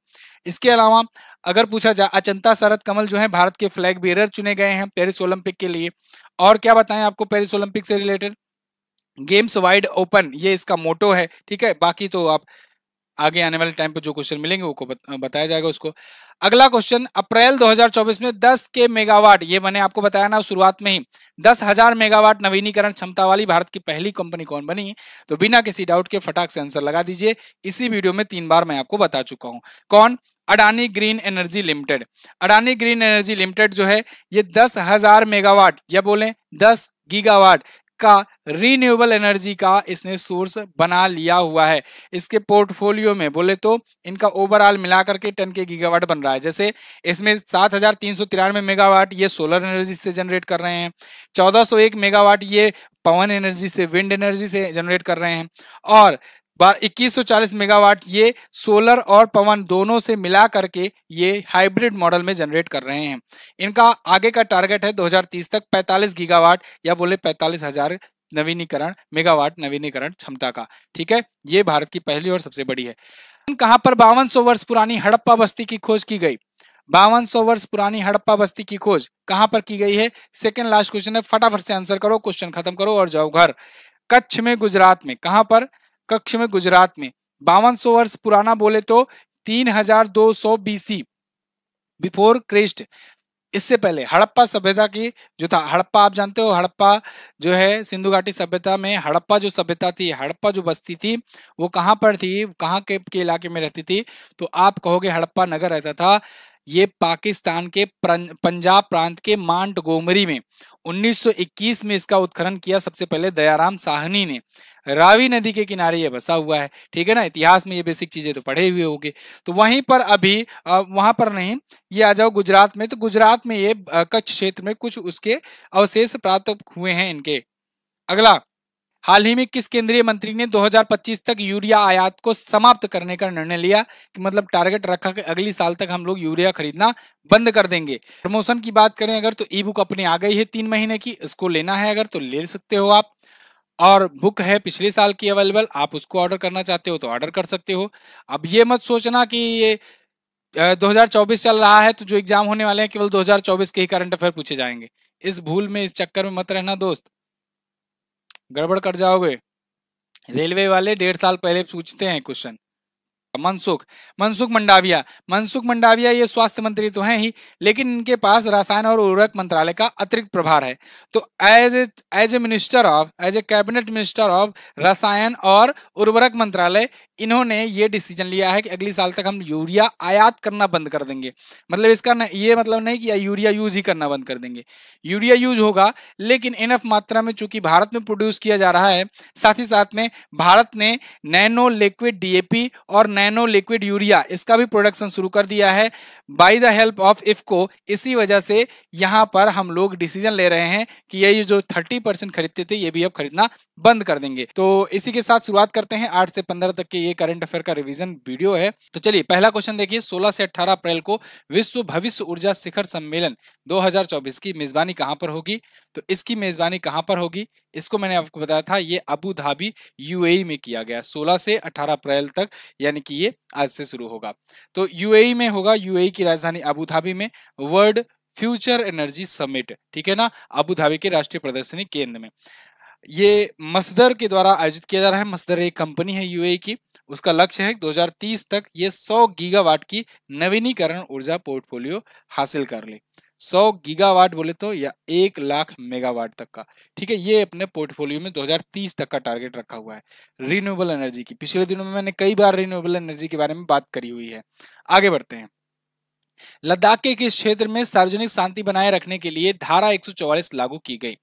इसके अलावा अगर पूछा जाए, अचंता शरद कमल जो है भारत के फ्लैग बेरर चुने गए हैं पेरिस ओलंपिक के लिए। और क्या बताएं आपको पेरिस ओलंपिक से रिलेटेड? गेम्स वाइड ओपन, ये इसका मोटो है, ठीक है। बाकी तो आप आगे आने वाले टाइम पे जो क्वेश्चन मिलेंगे वो बताया जाएगा उसको। अगला क्वेश्चन, अप्रैल 2024 में 10 के मेगावाट, ये मैंने आपको बताया ना शुरुआत में ही, 10,000 मेगावाट नवीनीकरण क्षमता वाली भारत की पहली कंपनी कौन बनी? तो बिना किसी डाउट के फटाक से आंसर लगा दीजिए। इसी वीडियो में 3 बार मैं आपको बता चुका हूं। कौन? Adani green energy limited. Adani green energy limited जो है ये 10,000 मेगावाट या बोले 10 गीगावाट का रीन्यूएबल एनर्जी का इसने सोर्स बना लिया हुआ है। इसके पोर्टफोलियो में बोले तो इनका ओवरऑल मिलाकर के 10 के गीगावाट बन रहा है। जैसे इसमें 7,393 मेगावाट ये सोलर एनर्जी से जनरेट कर रहे हैं, 1,401 मेगावाट ये पवन एनर्जी से, विंड एनर्जी से जनरेट कर रहे हैं, और 2140 मेगावाट ये सोलर और पवन दोनों से मिला करके ये हाइब्रिड मॉडल में जनरेट कर रहे हैं। इनका आगे का टारगेट है 2030 तक 45 गीगावाट या बोले 45,000 नवीनीकरण मेगावाट नवीनीकरण क्षमता का, ठीक है। ये भारत की पहली और सबसे बड़ी है। कहां पर 5200 वर्ष पुरानी हड़प्पा बस्ती की खोज की गई? 5200 वर्ष पुरानी हड़प्पा बस्ती की खोज कहां पर की गई है? सेकंड लास्ट क्वेश्चन है, फटाफट से आंसर करो, क्वेश्चन खत्म करो और जाओ घर। कच्छ में, गुजरात में। कहां पर? कच्छ में, गुजरात में। 5200 वर्ष पुराना बोले तो 3200 बीसी बिफोर क्रिस्ट। इससे पहले हड़प्पा सभ्यता की जो था, हड़प्पा आप जानते हो, हड़प्पा जो है सिंधु घाटी सभ्यता में हड़प्पा जो सभ्यता थी, हड़प्पा जो बस्ती थी वो कहां पर थी, कहां के इलाके में रहती थी? तो आप कहोगे हड़प्पा नगर रहता था ये पाकिस्तान के पंजाब प्रांत के मांटगोमरी में। 1921 में इसका उत्खनन किया सबसे पहले दयाराम साहनी ने। रावी नदी के किनारे ये बसा हुआ है, ठीक है ना। इतिहास में ये बेसिक चीजें तो पढ़े हुए होंगे। तो वहीं पर अभी वहां पर नहीं, ये आ जाओ गुजरात में। तो गुजरात में ये कच्छ क्षेत्र में कुछ उसके अवशेष प्राप्त हुए हैं इनके। अगला, हाल ही में किस केंद्रीय मंत्री ने 2025 तक यूरिया आयात को समाप्त करने का निर्णय लिया? कि मतलब टारगेट रखा कि अगली साल तक हम लोग यूरिया खरीदना बंद कर देंगे। प्रमोशन की बात करें अगर तो ई बुक अपनी आ गई है 3 महीने की, इसको लेना है अगर तो ले सकते हो आप, और बुक है पिछले साल की अवेलेबल, आप उसको ऑर्डर करना चाहते हो तो ऑर्डर कर सकते हो। अब ये मत सोचना कि ये 2024 चल रहा है तो जो एग्जाम होने वाले हैं केवल 2024 के ही करंट अफेयर पूछे जाएंगे। इस भूल में, इस चक्कर में मत रहना दोस्त, गड़बड़ कर जाओगे। रेलवे वाले 1.5 साल पहले पूछते हैं क्वेश्चन, मनसुख मंडाविया ये स्वास्थ्य मंत्री तो हैं ही, लेकिन इनके पास रसायन और उर्वरक मंत्रालय का अतिरिक्त प्रभार है। तो as a cabinet minister of रसायन और उर्वरक मंत्रालय, इन्होंने ये डिसीजन लिया है कि अगली साल तक हम यूरिया आयात करना बंद कर देंगे। मतलब इसका ये मतलब नहीं कि यूरिया यूज ही करना बंद कर देंगे, यूरिया यूज होगा लेकिन इनफ मात्रा में, चूंकि भारत में प्रोड्यूस किया जा रहा है। साथ ही साथ में भारत ने नैनो लिक्विड डीएपी और नैनो लिक्विड यूरिया इसका भी प्रोडक्शन शुरू कर दिया है by the help of IFFCO. इसी वजह से यहां पर हम लोग डिसीजन ले रहे हैं कि ये जो 30% खरीदते थे ये भी अब खरीदना बंद कर देंगे। तो इसी के साथ शुरुआत करते हैं 8 से 15 तक के ये करंट अफेयर का रिवीजन वीडियो है। तो चलिए पहला क्वेश्चन देखिए, 16 से 18 अप्रैल को विश्व भविष्य ऊर्जा शिखर सम्मेलन 2024 की मेजबानी कहां पर होगी? तो इसकी मेजबानी कहां पर होगी, इसको मैंने आपको बताया था, ये अबू धाबी यूएई में किया गया 16 से 18 अप्रैल तक, यानी कि ये आज से शुरू होगा। तो यूएई में होगा, यूएई की राजधानी अबू धाबी में, वर्ल्ड फ्यूचर एनर्जी समिट, ठीक है ना, अबू धाबी के राष्ट्रीय प्रदर्शनी केंद्र में। ये मसदर के द्वारा आयोजित किया जा रहा है। मसदर एक कंपनी है यूएई की, उसका लक्ष्य है 2030 तक ये 100 गीगावाट की नवीनीकरण ऊर्जा पोर्टफोलियो हासिल कर ले। 100 गीगावाट बोले तो या 1 लाख मेगावाट तक का, ठीक है, ये अपने पोर्टफोलियो में 2030 तक का टारगेट रखा हुआ है रिन्यूएबल एनर्जी की। पिछले दिनों में मैंने कई बार रिन्यूएबल एनर्जी के बारे में बात करी हुई है। आगे बढ़ते हैं। लद्दाख के किस क्षेत्र में सार्वजनिक शांति बनाए रखने के लिए धारा 144 लागू की गई?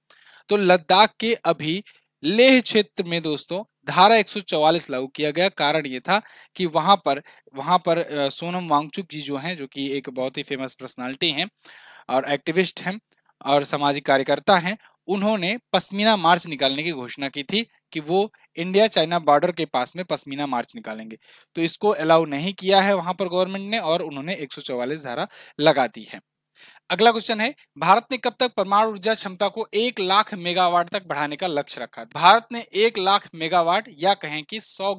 तो लद्दाख के अभी लेह क्षेत्र में दोस्तों धारा 144 लागू किया गया। कारण ये था कि वहां पर सोनम वांगचुक जी जो हैं, जो कि एक बहुत ही फेमस पर्सनालिटी हैं और एक्टिविस्ट हैं और सामाजिक कार्यकर्ता हैं, उन्होंने पश्मीना मार्च निकालने की घोषणा की थी कि वो इंडिया चाइना बॉर्डर के पास में पश्मीना मार्च निकालेंगे। तो इसको अलाउ नहीं किया है वहां पर गवर्नमेंट ने और उन्होंने 144 धारा लगा दी है। अगला क्वेश्चन है, भारत ने कब तक परमाणु ऊर्जा क्षमता को 1 लाख मेगावाट तक बढ़ाने का लक्ष्य रखा? भारत ने 1 लाख मेगावाट या कहें कि 100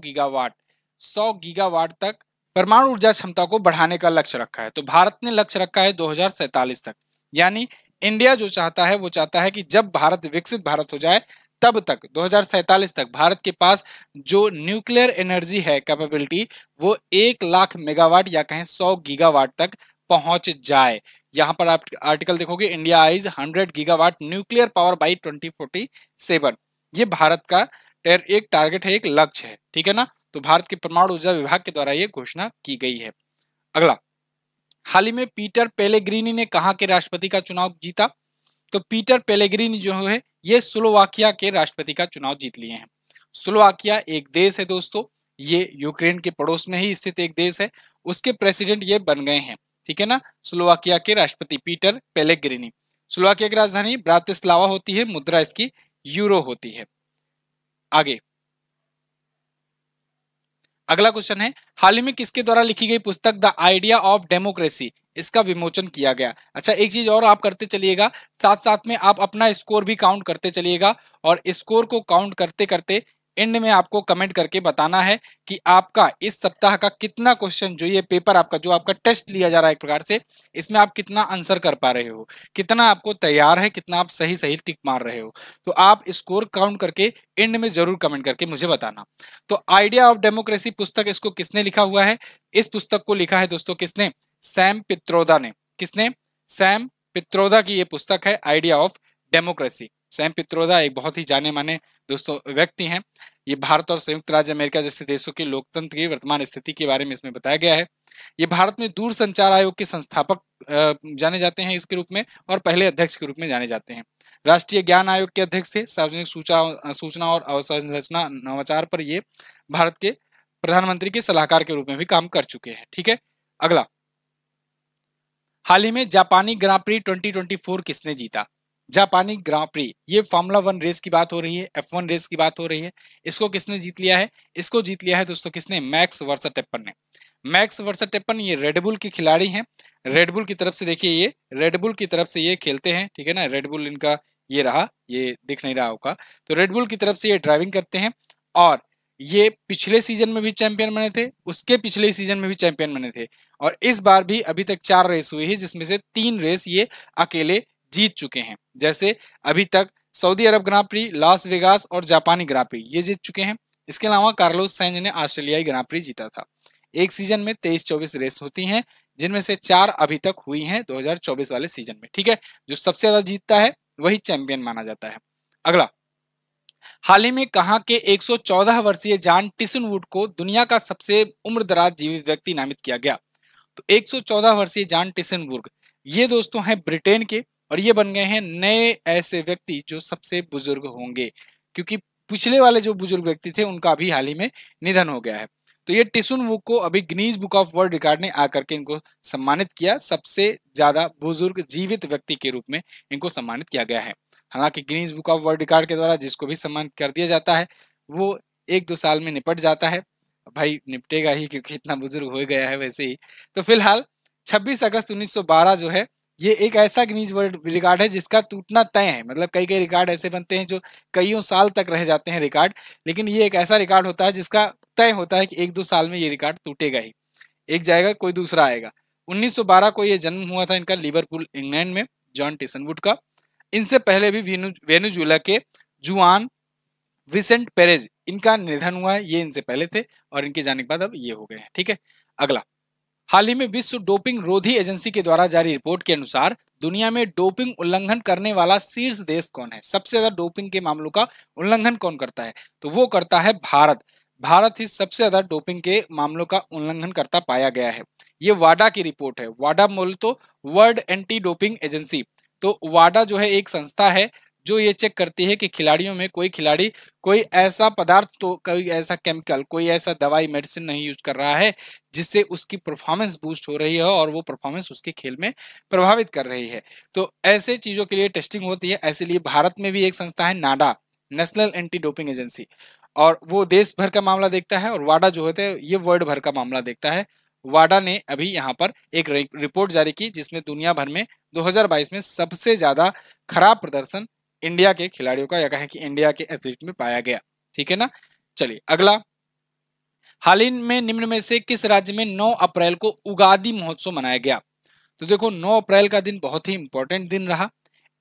गीगावाट तक परमाणु ऊर्जा क्षमता को बढ़ाने का लक्ष्य रखा है। तो भारत ने लक्ष्य रखा है 2047 तक, यानी इंडिया जो चाहता है वो चाहता है कि जब भारत विकसित भारत हो जाए तब तक 2047 तक भारत के पास जो न्यूक्लियर एनर्जी है कैपेबिलिटी, वो 1 लाख मेगावाट या कहें 100 गीगावाट तक पहुंच जाए। यहां पर आप आर्टिकल देखोगे, India eyes 100 gigawatt nuclear power by 2047। ये भारत का एक टारगेट है, एक लक्ष्य है, ठीक है ना। तो भारत के परमाणु ऊर्जा विभाग के द्वारा ये घोषणा की गई है। अगला, हाल ही में पीटर पेलेग्रीनी ने कहां के राष्ट्रपति का चुनाव जीता? तो पीटर पेलेग्रीनी जो है ये स्लोवाकिया के राष्ट्रपति का चुनाव जीत लिए हैं। स्लोवाकिया एक देश है दोस्तों, ये यूक्रेन के पड़ोस में ही स्थित एक देश है, उसके प्रेसिडेंट ये बन गए हैं, ठीक है ना, स्लोवाकिया के राष्ट्रपति पीटर पेलेग्रीनी। स्लोवाकिया की राजधानी ब्रातिस्लावा होती है, मुद्रा इसकी यूरो होती है। आगे अगला क्वेश्चन है, हाल ही में किसके द्वारा लिखी गई पुस्तक द आइडिया ऑफ डेमोक्रेसी इसका विमोचन किया गया? अच्छा, एक चीज और आप करते चलिएगा, साथ साथ में आप अपना स्कोर भी काउंट करते चलिएगा और स्कोर को काउंट करते करते एंड में आपको कमेंट करके बताना है कि आपका इस सप्ताह का कितना क्वेश्चन, जो ये पेपर आपका, जो आपका टेस्ट लिया जा रहा है एक प्रकार से, इसमें आप कितना आंसर कर पा रहे हो, कितना आपको तैयार है, कितना आप सही सही टिक मार रहे हो। तो आप स्कोर काउंट करके एंड में जरूर कमेंट करके मुझे बताना। तो आइडिया ऑफ डेमोक्रेसी पुस्तक, इसको किसने लिखा हुआ है? इस पुस्तक को लिखा है दोस्तों किसने? सैम पित्रोदा ने। किसने? सैम पित्रोदा की ये पुस्तक है idea of democracy. Sam Pitroda एक बहुत ही जाने माने दोस्तों व्यक्ति हैं। ये भारत और संयुक्त राज्य अमेरिका जैसे देशों के लोकतंत्र की वर्तमान स्थिति के बारे में इसमें बताया गया है। ये भारत में दूरसंचार आयोग के संस्थापक जाने जाते हैं इसके रूप में, और पहले अध्यक्ष के रूप में जाने जाते हैं। राष्ट्रीय ज्ञान आयोग के अध्यक्ष थे। सार्वजनिक सूचना और अवसंरचना नवाचार पर ये भारत के प्रधानमंत्री के सलाहकार के रूप में भी काम कर चुके हैं, ठीक है। अगला, हाल ही में जापानी ग्रां प्री 2024 किसने जीता? जापानी ग्रां प्री, ये फार्मूला 1 रेस की बात हो रही है, F1 रेस की बात हो रही है। इसको किसने जीत लिया है? इसको जीत लिया है दोस्तों किसने? मैक्स वर्स्टैपेन ने। मैक्स वर्स्टैपेन ये रेडबुल के खिलाड़ी हैं। रेडबुल की तरफ से देखिए, ये रेडबुल की तरफ से ये खेलते हैं, ठीक है ना। रेडबुल इनका ये रहा, ये दिख नहीं रहा होगा, तो रेडबुल की तरफ से ये ड्राइविंग करते हैं और ये पिछले सीजन में भी चैंपियन बने थे, उसके पिछले सीजन में भी चैंपियन बने थे, और इस बार भी अभी तक 4 रेस हुई है जिसमें से 3 रेस ये अकेले जीत चुके हैं। जैसे अभी तक सऊदी अरब ग्रां प्री, लास वेगास और जापानी ग्रां प्री ये जीत चुके हैं। इसके अलावा कार्लोस साइंज ने ऑस्ट्रेलियाई ग्रां प्री जीता था। एक सीजन में 23-24 रेस होती हैं, जिनमें से 4 अभी तक हुई हैं 2024 वाले सीजन में। ठीक है, जो सबसे ज्यादा जीतता है वही चैंपियन माना जाता है। अगला, हाल ही में कहां के 114 वर्षीय जॉन टिसनवुड को दुनिया का सबसे उम्रदराज जीवित व्यक्ति नामित किया गया? तो 114 वर्षीय जॉन टिसनबर्ग, ये दोस्तों हैं ब्रिटेन के, और ये बन गए हैं नए ऐसे व्यक्ति जो सबसे बुजुर्ग होंगे, क्योंकि पिछले वाले जो बुजुर्ग व्यक्ति थे उनका अभी हाल ही में निधन हो गया है। तो ये टिसनवुड को अभी Guinness book of world record ने आकर के इनको सम्मानित किया, सबसे ज्यादा बुजुर्ग जीवित व्यक्ति के रूप में इनको सम्मानित किया गया है। हालांकि Guinness book of world record के द्वारा जिसको भी सम्मानित कर दिया जाता है वो 1-2 साल में निपट जाता है, भाई निपटेगा ही क्योंकि इतना बुजुर्ग हो गया है वैसे ही। तो फिलहाल 26 अगस्त 1912 जो है ये एक ऐसा गिनीज वर्ल्ड रिकॉर्ड है जिसका टूटना तय है। मतलब कई कई रिकॉर्ड ऐसे बनते हैं जो कईयों साल तक रह जाते हैं रिकॉर्ड, लेकिन ये एक ऐसा रिकॉर्ड होता है जिसका तय होता है कि 1-2 साल में ये रिकॉर्ड टूटेगा ही, एक जाएगा कोई दूसरा आएगा। 1912 को ये जन्म हुआ था इनका लिवरपूल इंग्लैंड में, जॉन टिसनवुड का। इनसे पहले भी वेनेजुएला के जुआन विसेंट पेरेज, इनका निधन हुआ है, ये इनसे पहले थे और इनके जाने के बाद अब ये हो गए हैं। ठीक है, अगला, हाल ही में विश्व डोपिंग रोधी एजेंसी के द्वारा जारी रिपोर्ट के अनुसार दुनिया में डोपिंग उल्लंघन करने वाला शीर्ष देश कौन है? सबसे ज्यादा डोपिंग के मामलों का उल्लंघन कौन करता है? तो वो करता है भारत। भारत ही सबसे ज्यादा डोपिंग के मामलों का उल्लंघन करता पाया गया है। ये वाडा की रिपोर्ट है। वाडा बोल तो वर्ल्ड एंटी डोपिंग एजेंसी। तो वाडा जो है एक संस्था है जो ये चेक करती है कि खिलाड़ियों में कोई खिलाड़ी कोई ऐसा पदार्थ, तो कोई ऐसा केमिकल, कोई ऐसा दवाई मेडिसिन नहीं यूज कर रहा है जिससे उसकी परफॉर्मेंस बूस्ट हो रही है और वो परफॉर्मेंस उसके खेल में प्रभावित कर रही है। तो ऐसे चीजों के लिए टेस्टिंग होती है। ऐसे लिए भारत में भी एक संस्था है नाडा, नेशनल एंटी डोपिंग एजेंसी, और वो देश भर का मामला देखता है, और वाडा जो होता है ये वर्ल्ड भर का मामला देखता है। वाडा ने अभी यहाँ पर एक रिपोर्ट जारी की जिसमें दुनिया भर में 2022 में सबसे ज्यादा खराब प्रदर्शन इंडिया के खिलाड़ियों का, या कहें कि इंडिया के एथलीट में पाया गया। ठीक है ना, चलिए अगला, हाल ही में निम्न में से किस राज्य में 9 अप्रैल को उगादी महोत्सव मनाया गया? तो देखो 9 अप्रैल का दिन बहुत ही इंपॉर्टेंट दिन रहा।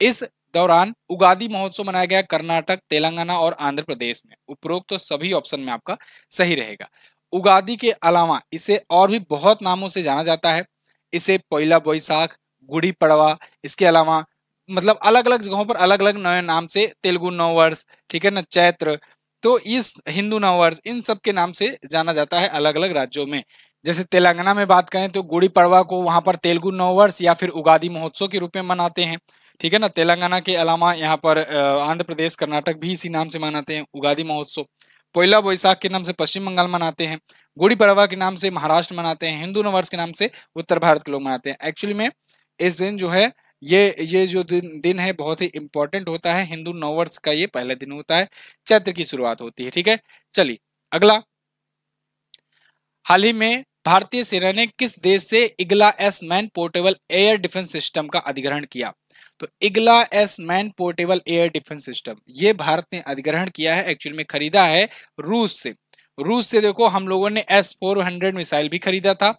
इस दौरान उगादी महोत्सव मनाया गया कर्नाटक, तेलंगाना और आंध्र प्रदेश में। उपरोक्त तो सभी ऑप्शन में आपका सही रहेगा। उगादी के अलावा इसे और भी बहुत नामों से जाना जाता है। इसे पोइला बोईसाख, गुड़ी पड़वा, इसके अलावा मतलब अलग अलग जगहों पर अलग अलग नए नाम से, तेलुगु नववर्ष, ठीक है ना, चैत्र, तो इस हिंदू नववर्ष, इन सब के नाम से जाना जाता है अलग अलग राज्यों में। जैसे तेलंगाना में बात करें तो गुड़ी पड़वा को वहां पर तेलुगु नववर्ष या फिर उगादी महोत्सव के रूप में मनाते हैं। ठीक है ना, तेलंगाना के अलावा यहाँ पर आंध्र प्रदेश, कर्नाटक भी इसी नाम से मनाते हैं उगादी महोत्सव। पोइला बोईसाख के नाम से पश्चिम बंगाल मनाते हैं, गुड़ी पड़वा के नाम से महाराष्ट्र मनाते हैं, हिंदू नववर्ष के नाम से उत्तर भारत के लोग मनाते हैं। एक्चुअली में इस दिन जो है ये जो दिन है बहुत ही इंपॉर्टेंट होता है। हिंदू नववर्ष का ये पहला दिन होता है, चैत्र की शुरुआत होती है। ठीक है, चलिए अगला, हाल ही में भारतीय सेना ने किस देश से Igla S man portable air defence system का अधिग्रहण किया? तो Igla S man portable air defence system ये भारत ने अधिग्रहण किया है, एक्चुअल में खरीदा है रूस से। रूस से देखो हम लोगों ने S-400 मिसाइल भी खरीदा था,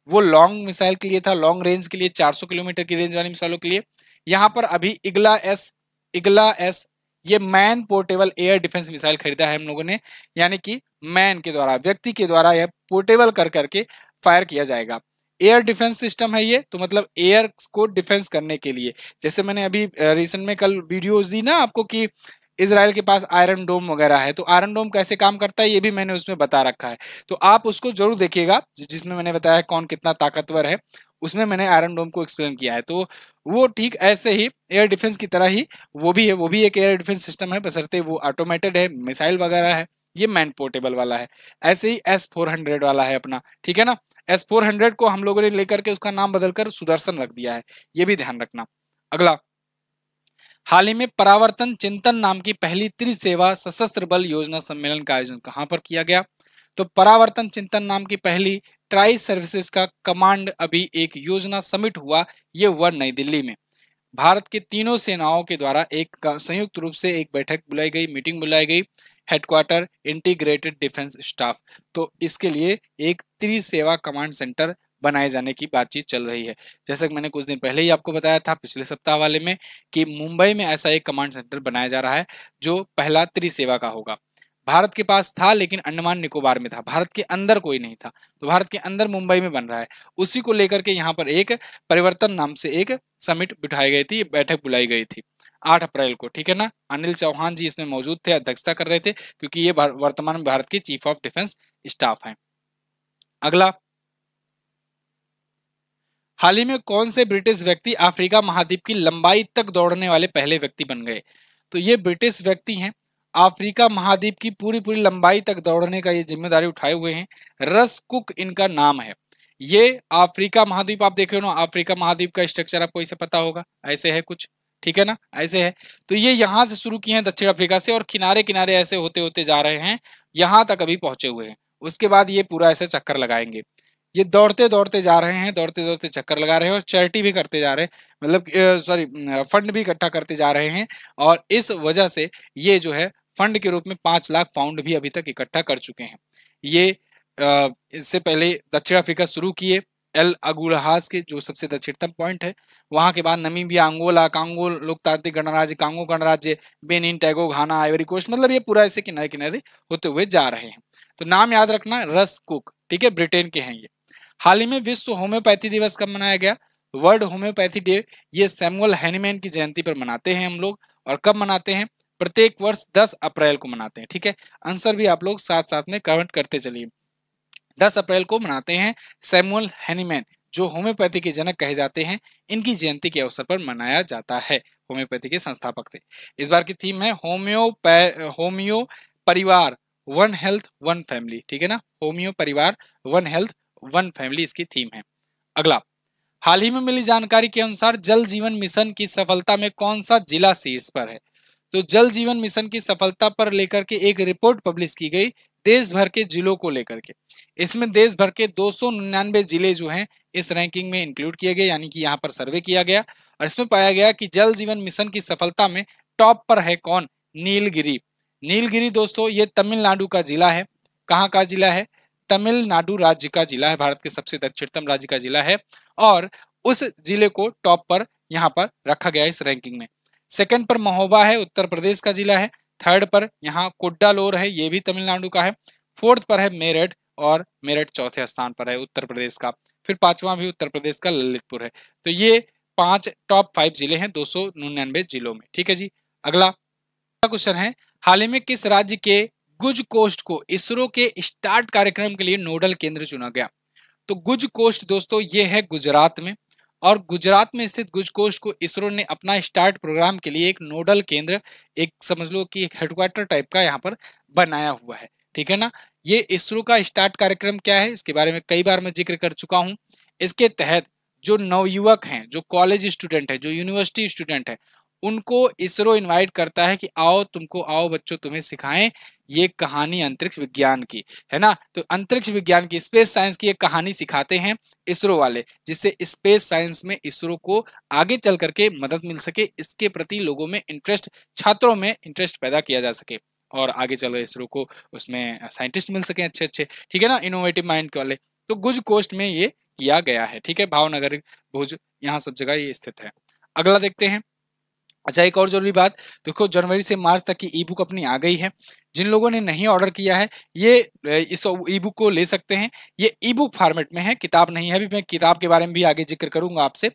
वो लॉन्ग मिसाइल के लिए था, लॉन्ग रेंज के लिए, 400 किलोमीटर की रेंज वाली मिसाइलों के लिए। यहाँ पर अभी इग्ला एस ये man portable air defence missile खरीदा है हम लोगों ने, यानी कि मैन के द्वारा, व्यक्ति के द्वारा यह पोर्टेबल कर करके फायर किया जाएगा। एयर डिफेंस सिस्टम है ये, तो मतलब एयर को डिफेंस करने के लिए। जैसे मैंने अभी रिसेंट में कल वीडियोस दी ना आपको कि इजराइल के पास आयरन डोम वगैरह है, तो आयरन डोम कैसे काम करता है ये भी मैंने उसमें बता रखा है, तो आप उसको जरूर देखिएगा जिसमें मैंने बताया कौन कितना ताकतवर है, उसमें मैंने आयरन डोम को एक्सप्लेन किया है। तो वो ठीक ऐसे ही एयर डिफेंस की तरह ही वो भी है, वो भी एक एयर डिफेंस सिस्टम है, बशर्ते वो ऑटोमेटेड है, मिसाइल वगैरह है। ये मैन पोर्टेबल वाला है। ऐसे ही S-400 वाला है अपना, ठीक है ना। S-400 को हम लोगों ने लेकर के उसका नाम बदलकर सुदर्शन रख दिया है, ये भी ध्यान रखना। अगला, हाल ही में परावर्तन चिंतन नाम की पहली त्रिसेवा सशस्त्र बल योजना सम्मेलन का आयोजन कहां पर किया गया? तो परावर्तन चिंतन नाम की पहली ट्राई सर्विसेज का कमांड अभी एक योजना समिट हुआ, ये हुआ नई दिल्ली में। भारत के तीनों सेनाओं के द्वारा एक संयुक्त रूप से एक बैठक बुलाई गई, मीटिंग बुलाई गई, हेडक्वार्टर इंटीग्रेटेड डिफेंस स्टाफ। तो इसके लिए एक त्रिसेवा कमांड सेंटर बनाए जाने की बातचीत चल रही है। जैसा कि मैंने कुछ दिन पहले ही आपको बताया था पिछले सप्ताह वाले में कि मुंबई में ऐसा एक कमांड सेंटर बनाया जा रहा है जो पहला त्रिसेवा का होगा। भारत के पास था लेकिन अंडमान निकोबार में था, भारत के अंदर कोई नहीं था। तो भारत के अंदर मुंबई में बन रहा है, उसी को लेकर के यहाँ पर एक परिवर्तन नाम से एक समिट बिठाई गई थी, बैठक बुलाई गई थी 8 अप्रैल को, ठीक है ना। अनिल चौहान जी इसमें मौजूद थे, अध्यक्षता कर रहे थे, क्योंकि ये वर्तमान में भारत के चीफ ऑफ डिफेंस स्टाफ हैं। अगला, हाल ही में कौन से ब्रिटिश व्यक्ति अफ्रीका महाद्वीप की लंबाई तक दौड़ने वाले पहले व्यक्ति बन गए? तो ये ब्रिटिश व्यक्ति हैं, अफ्रीका महाद्वीप की पूरी पूरी लंबाई तक दौड़ने का ये जिम्मेदारी उठाए हुए हैं। रस कुक इनका नाम है। ये अफ्रीका महाद्वीप आप देखे हो ना, अफ्रीका महाद्वीप का स्ट्रक्चर आपको इसे पता होगा, ऐसे है कुछ, ठीक है ना, ऐसे है। तो ये यहाँ से शुरू किए हैं दक्षिण अफ्रीका से, और किनारे किनारे ऐसे होते होते जा रहे हैं, यहाँ तक अभी पहुंचे हुए हैं। उसके बाद ये पूरा ऐसे चक्कर लगाएंगे। ये दौड़ते दौड़ते जा रहे हैं, दौड़ते दौड़ते चक्कर लगा रहे हैं, और चैरिटी भी करते जा रहे हैं, मतलब सॉरी फंड भी इकट्ठा करते जा रहे हैं। और इस वजह से ये जो है फंड के रूप में 5 लाख पाउंड भी अभी तक इकट्ठा कर चुके हैं। ये इससे पहले दक्षिण अफ्रीका शुरू किए एल अगुलहास के, जो सबसे दक्षिणतम पॉइंट है, वहां के बाद नमीबिया, अंगोला, कांगो लोकतांत्रिक गणराज्य, कांगो गणराज्य, बेनिन, टैगो, घाना, आइवरी कोस्ट, मतलब ये पूरा ऐसे किनारे किनारे होते हुए जा रहे हैं। तो नाम याद रखना, रस कुक, ठीक है, ब्रिटेन के हैं ये। हाल ही में विश्व होम्योपैथी दिवस कब मनाया गया? वर्ल्ड होम्योपैथी डे, ये सैमुअल हैनीमैन की जयंती पर मनाते हैं हम लोग। और कब मनाते हैं? प्रत्येक वर्ष 10 अप्रैल को मनाते हैं, ठीक है। आंसर भी आप लोग साथ साथ में कमेंट करते चलिए। 10 अप्रैल को मनाते हैं सैमुअल हैनीमैन, जो होम्योपैथी के जनक कहे जाते हैं, इनकी जयंती के अवसर पर मनाया जाता है। होम्योपैथी के संस्थापक थे। इस बार की थीम है होम्यो परिवार, वन हेल्थ वन फैमिली, ठीक है ना, होम्यो परिवार, वन हेल्थ वन फैमिली इसकी थीम है। अगला, हाल ही में मिली जानकारी के अनुसार जल जीवन मिशन की सफलता में कौन सा जिला शीर्ष पर है? तो जल जीवन मिशन की सफलता पर लेकर के एक रिपोर्ट पब्लिश की गई देश भर के जिलों को लेकर के। इसमें देश भर के 299 जिले जो हैं इस रैंकिंग में इंक्लूड किए गए, यानी कि यहाँ पर सर्वे किया गया, और इसमें पाया गया कि जल जीवन मिशन की सफलता में टॉप पर है कौन? नीलगिरी। नीलगिरी दोस्तों ये तमिलनाडु का जिला है। कहाँ का जिला है? तमिलनाडु राज्य का जिला है, भारत के सबसे दक्षिणतम राज्य का जिला है, और उस जिले को टॉप पर यहाँ पर रखा गया इस रैंकिंग में। सेकंड पर महोबा है, उत्तर प्रदेश का जिला है। थर्ड पर यहाँ कुड्डालोर है, ये भी तमिलनाडु का है। फोर्थ पर है मेरठ, और मेरठ चौथे स्थान पर है उत्तर प्रदेश का। फिर पांचवा भी उत्तर प्रदेश का ललितपुर है। तो ये 5 टॉप 5 जिले हैं 299 जिलों में, ठीक है जी। अगला क्वेश्चन है, हाल ही में किस राज्य के गुज कोस्ट को इसरो के स्टार्ट कार्यक्रम के लिए नोडल केंद्र चुना गया? तो गुज कोस्ट दोस्तों ये है गुजरात में, और गुजरात में स्थित गुज कोस्ट को इसरो ने अपना स्टार्ट प्रोग्राम के लिए एक नोडल केंद्र, एक समझ लो कि एक हेडक्वार्टर टाइप का यहाँ पर बनाया हुआ है, ठीक है ना। ये इसरो का स्टार्ट कार्यक्रम क्या है, इसके बारे में कई बार मैं जिक्र कर चुका हूँ। इसके तहत जो नवयुवक हैं, जो कॉलेज स्टूडेंट है, जो यूनिवर्सिटी स्टूडेंट है, उनको इसरो इनवाइट करता है कि आओ तुमको, आओ बच्चों तुम्हें सिखाएं ये कहानी अंतरिक्ष विज्ञान की, है ना। तो अंतरिक्ष विज्ञान की, स्पेस साइंस की एक कहानी सिखाते हैं इसरो वाले, जिससे स्पेस साइंस में इसरो को आगे चल करके मदद मिल सके, इसके प्रति लोगों में इंटरेस्ट, छात्रों में इंटरेस्ट पैदा किया जा सके, और आगे चल इसरो को उसमें साइंटिस्ट मिल सके अच्छे अच्छे, ठीक है ना, इनोवेटिव माइंड वाले। तो गुज कोस्ट में ये किया गया है, ठीक है, भावनगर, भुज, यहाँ सब जगह ये स्थित है। अगला देखते हैं। अच्छा, एक और जरूरी बात, देखो जनवरी से मार्च तक की ई बुक अपनी आ गई है। जिन लोगों ने नहीं ऑर्डर किया है ये इस ई बुक को ले सकते हैं। ये ई बुक फॉर्मेट में है, किताब नहीं है। अभी मैं किताब के बारे में भी आगे जिक्र करूंगा आपसे।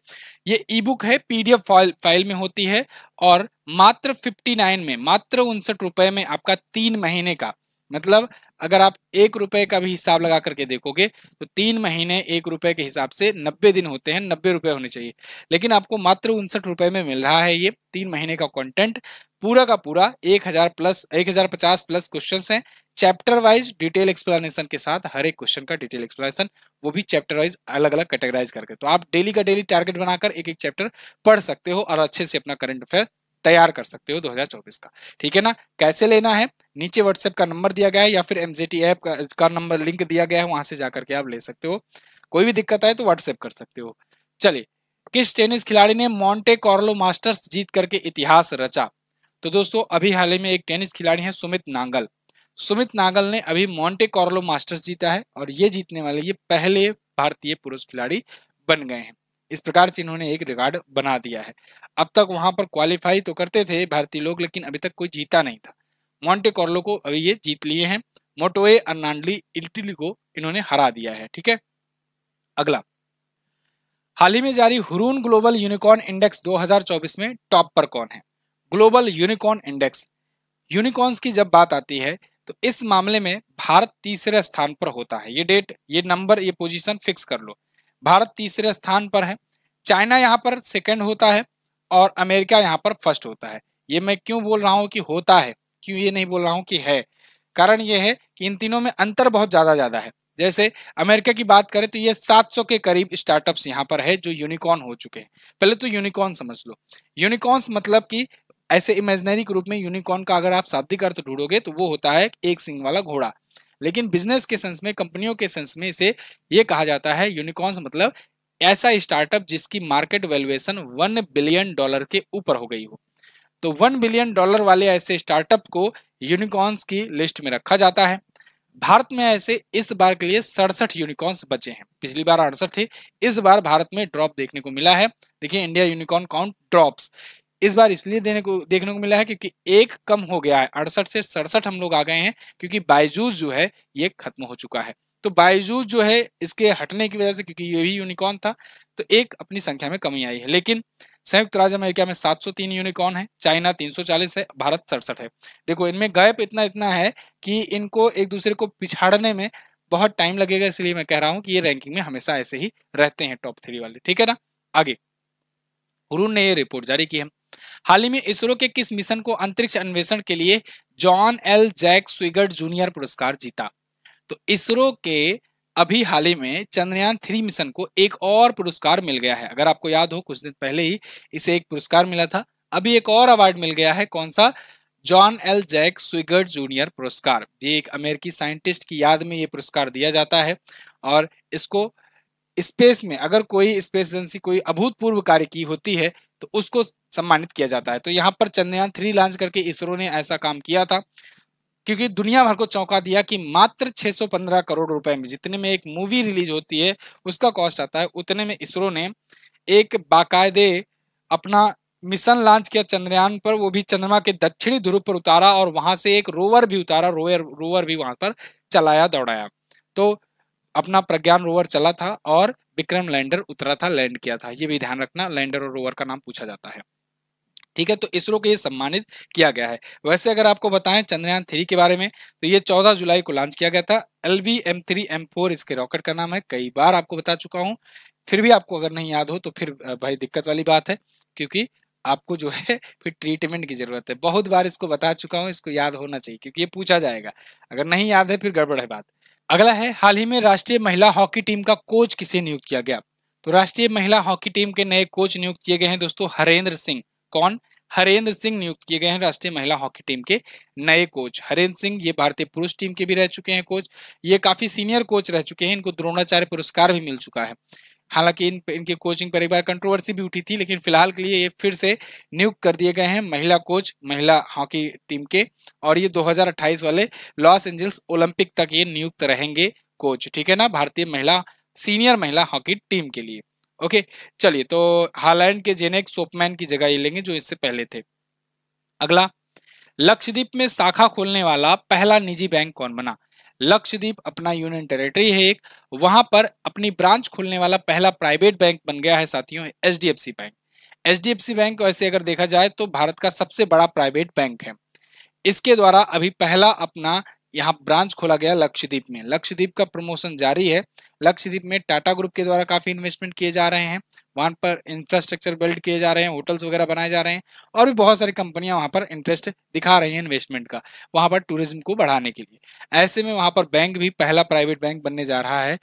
ये ई बुक है, पीडीएफ फाइल में होती है, और मात्र 59 में, मात्र 59 रुपए में आपका 3 महीने का, मतलब अगर आप 1 रुपए का भी हिसाब लगा करके देखोगे तो 3 महीने 1 रुपए के हिसाब से 90 दिन होते हैं, 90 रुपए होने चाहिए, लेकिन आपको मात्र 59 रुपए में मिल रहा है ये 3 महीने का कंटेंट। पूरा का पूरा 1050 प्लस क्वेश्चंस हैं, चैप्टर वाइज डिटेल एक्सप्लेनेशन के साथ, हर एक क्वेश्चन का डिटेल एक्सप्लेनेशन, वो भी चैप्टर वाइज अलग अलग कैटेगराइज करके। तो आप डेली का डेली टारगेट बनाकर एक एक चैप्टर पढ़ सकते हो, और अच्छे से अपना करंट अफेयर तैयार कर सकते हो 2024 का, ठीक है ना। कैसे लेना है, नीचे व्हाट्सएप का नंबर दिया गया है, या फिर एमजेटी ऐप का नंबर लिंक दिया गया है, वहां से जाकर के आप ले सकते हो। कोई भी दिक्कत आए तो व्हाट्सएप कर सकते हो। चलिए, किस टेनिस खिलाड़ी ने मोंटे कार्लो मास्टर्स जीत करके इतिहास रचा? तो दोस्तों अभी हाल ही में एक टेनिस खिलाड़ी है सुमित नागल। सुमित नागल ने अभी मोंटे कार्लो मास्टर्स जीता है, और ये जीतने वाले ये पहले भारतीय पुरुष खिलाड़ी बन गए हैं। इस प्रकार से इन्होंने एक रिकॉर्ड बना दिया है। अब तक वहां पर क्वालिफाई तो करते थे भारतीय लोग, लेकिन अभी तक कोई जीता नहीं था। मॉन्टे कार्लो को अभी ये जीत लिए हैं, मोटोए अर्नाल्डी इटली को इन्होंने हरा दिया है। ठीक है, अगला, हाल ही में जारी हुरून ग्लोबल यूनिकॉर्न इंडेक्स 2024 में टॉप पर कौन है? ग्लोबल यूनिकॉर्न इंडेक्स, यूनिकॉर्न्स की जब बात आती है तो इस मामले में भारत तीसरे स्थान पर होता है। ये डेट, ये नंबर, ये पोजीशन फिक्स कर लो। भारत तीसरे स्थान पर है, चाइना यहाँ पर सेकंड होता है और अमेरिका यहाँ पर फर्स्ट होता है। ये मैं क्यों बोल रहा हूँ कि होता है, क्यों ये नहीं बोल रहा हूँ कि है? कारण ये है कि इन तीनों में अंतर बहुत ज्यादा है। जैसे अमेरिका की बात करें तो ये 700 के करीब स्टार्टअप्स यहाँ पर है जो यूनिकॉर्न हो चुके हैं। पहले तो यूनिकॉर्न समझ लो। यूनिकॉर्न्स मतलब कि ऐसे इमेजिनरी के रूप में यूनिकॉर्न का अगर आप शाब्दिक अर्थ ढूंढोगे तो वो होता है एक सिंग वाला घोड़ा, लेकिन बिजनेस के सेंस में, कंपनियों के सेंस में इसे ये कहा जाता है यूनिकॉर्न्स मतलब ऐसा स्टार्टअप जिसकी मार्केट वैल्यूएशन $1 बिलियन के ऊपर हो गई हो। तो $1 बिलियन वाले ऐसे स्टार्टअप को यूनिकॉर्न्स की लिस्ट में रखा जाता है। भारत में ऐसे इस बार के लिए 67 यूनिकॉर्न्स बचे हैं। पिछली बार 68 थे, इस बार भारत में ड्रॉप देखने को मिला है। देखिए, इंडिया यूनिकॉर्न काउंट ड्रॉप्स इस बार इसलिए देखने को मिला है क्योंकि एक कम हो गया है, 68 से 67 हम लोग आ गए हैं, क्योंकि बायजूस जो है ये खत्म हो चुका है। तो बायजूस जो है इसके हटने की वजह से, क्योंकि ये भी यूनिकॉर्न था, तो एक अपनी संख्या में कमी आई है। लेकिन संयुक्त राज्य अमेरिका में 703 यूनिकॉर्न है, चाइना 340 है, भारत 67 है। देखो, इनमें गैप इतना है कि इनको एक दूसरे को पिछाड़ने में बहुत टाइम लगेगा, इसलिए मैं कह रहा हूं कि ये रैंकिंग में हमेशा ऐसे ही रहते हैं टॉप 3 वाले। ठीक है ना, आगे हुरून ने ये रिपोर्ट जारी की है। हाल ही में इसरो के किस मिशन को अंतरिक्ष अन्वेषण के लिए जॉन एल जैक स्विगर्ट जूनियर पुरस्कार जीता? तो इसरो के अभी हाल ही में चंद्रयान 3 मिशन को एक और पुरस्कार मिल गया है। अगर आपको याद हो, कुछ दिन पहले ही इसे एक पुरस्कार मिला था, अभी एक और अवार्ड मिल गया है। कौन सा? जॉन एल जैक स्विगर्ट जूनियर पुरस्कार। ये एक अमेरिकी साइंटिस्ट की याद में ये पुरस्कार दिया जाता है और इसको स्पेस में अगर कोई स्पेस एजेंसी कोई अभूतपूर्व कार्य की होती है तो उसको सम्मानित किया जाता है। तो यहाँ पर चंद्रयान 3 लॉन्च करके इसरो ने ऐसा काम किया था, क्योंकि दुनिया भर को चौंका दिया कि मात्र 615 करोड़ रुपए में, जितने में एक मूवी रिलीज होती है उसका कॉस्ट आता है, उतने में इसरो ने एक बाकायदे अपना मिशन लॉन्च किया चंद्रयान पर, वो भी चंद्रमा के दक्षिणी ध्रुव पर उतारा और वहां से एक रोवर भी उतारा, रोवर भी वहां पर चलाया दौड़ाया। तो अपना प्रज्ञान रोवर चला था और विक्रम लैंडर उतरा था, लैंड किया था। ये भी ध्यान रखना, लैंडर और रोवर का नाम पूछा जाता है। ठीक है, तो इसरो को ये सम्मानित किया गया है। वैसे अगर आपको बताएं चंद्रयान 3 के बारे में, तो ये 14 जुलाई को लॉन्च किया गया था। LV-M3M4 इसके रॉकेट का नाम है, कई बार आपको बता चुका हूं, फिर भी आपको अगर नहीं याद हो तो फिर भाई दिक्कत वाली बात है, क्योंकि आपको जो है फिर ट्रीटमेंट की जरूरत है। बहुत बार इसको बता चुका हूँ, इसको याद होना चाहिए क्योंकि ये पूछा जाएगा। अगर नहीं याद है फिर गड़बड़ है बात। अगला है, हाल ही में राष्ट्रीय महिला हॉकी टीम का कोच किसे नियुक्त किया गया? तो राष्ट्रीय महिला हॉकी टीम के नए कोच नियुक्त किए गए हैं दोस्तों, हरेंद्र सिंह। कौन? हरेंद्र सिंह नियुक्त किए गए हैं राष्ट्रीय महिला हॉकी टीम के नए कोच। हरेंद्र सिंह ये भारतीय पुरुष टीम के भी रह चुके हैं कोच, ये काफी सीनियर कोच रह चुके हैं, इनको द्रोणाचार्य पुरस्कार भी मिल चुका है। हालांकि इनके कोचिंग पर एक बार कंट्रोवर्सी भी उठी थी, लेकिन फिलहाल के लिए ये फिर से नियुक्त कर दिए गए हैं महिला कोच महिला हॉकी टीम के, और ये 2028 वाले लॉस एंजल्स ओलंपिक तक ये नियुक्त रहेंगे कोच। ठीक है ना, भारतीय महिला सीनियर महिला हॉकी टीम के लिए। ओके, चलिए, तो हालैंड के जेनेक सोपमैन की जगह ये लेंगे जो इससे पहले थे। अगला, लक्षद्वीप में शाखा खोलने वाला पहला निजी बैंक कौन बना? लक्षद्वीप अपना यूनियन टेरिटरी है एक, वहां पर अपनी ब्रांच खोलने वाला पहला प्राइवेट बैंक बन गया है साथियों, HDFC बैंक। HDFC बैंक वैसे अगर देखा जाए तो भारत का सबसे बड़ा प्राइवेट बैंक है। इसके द्वारा अभी पहला अपना यहाँ ब्रांच खोला गया लक्षद्वीप में। लक्षद्वीप का प्रमोशन जारी है। लक्षद्वीप में टाटा ग्रुप के द्वारा काफी इन्वेस्टमेंट किए जा रहे हैं, वहां पर इंफ्रास्ट्रक्चर बिल्ड किए जा रहे हैं, होटल्स वगैरह बनाए जा रहे हैं, और भी बहुत सारी कंपनियां वहां पर इंटरेस्ट दिखा रही हैं इन्वेस्टमेंट का, वहां पर टूरिज्म को बढ़ाने के लिए। ऐसे में वहां पर बैंक भी पहला प्राइवेट बैंक बनने जा रहा है,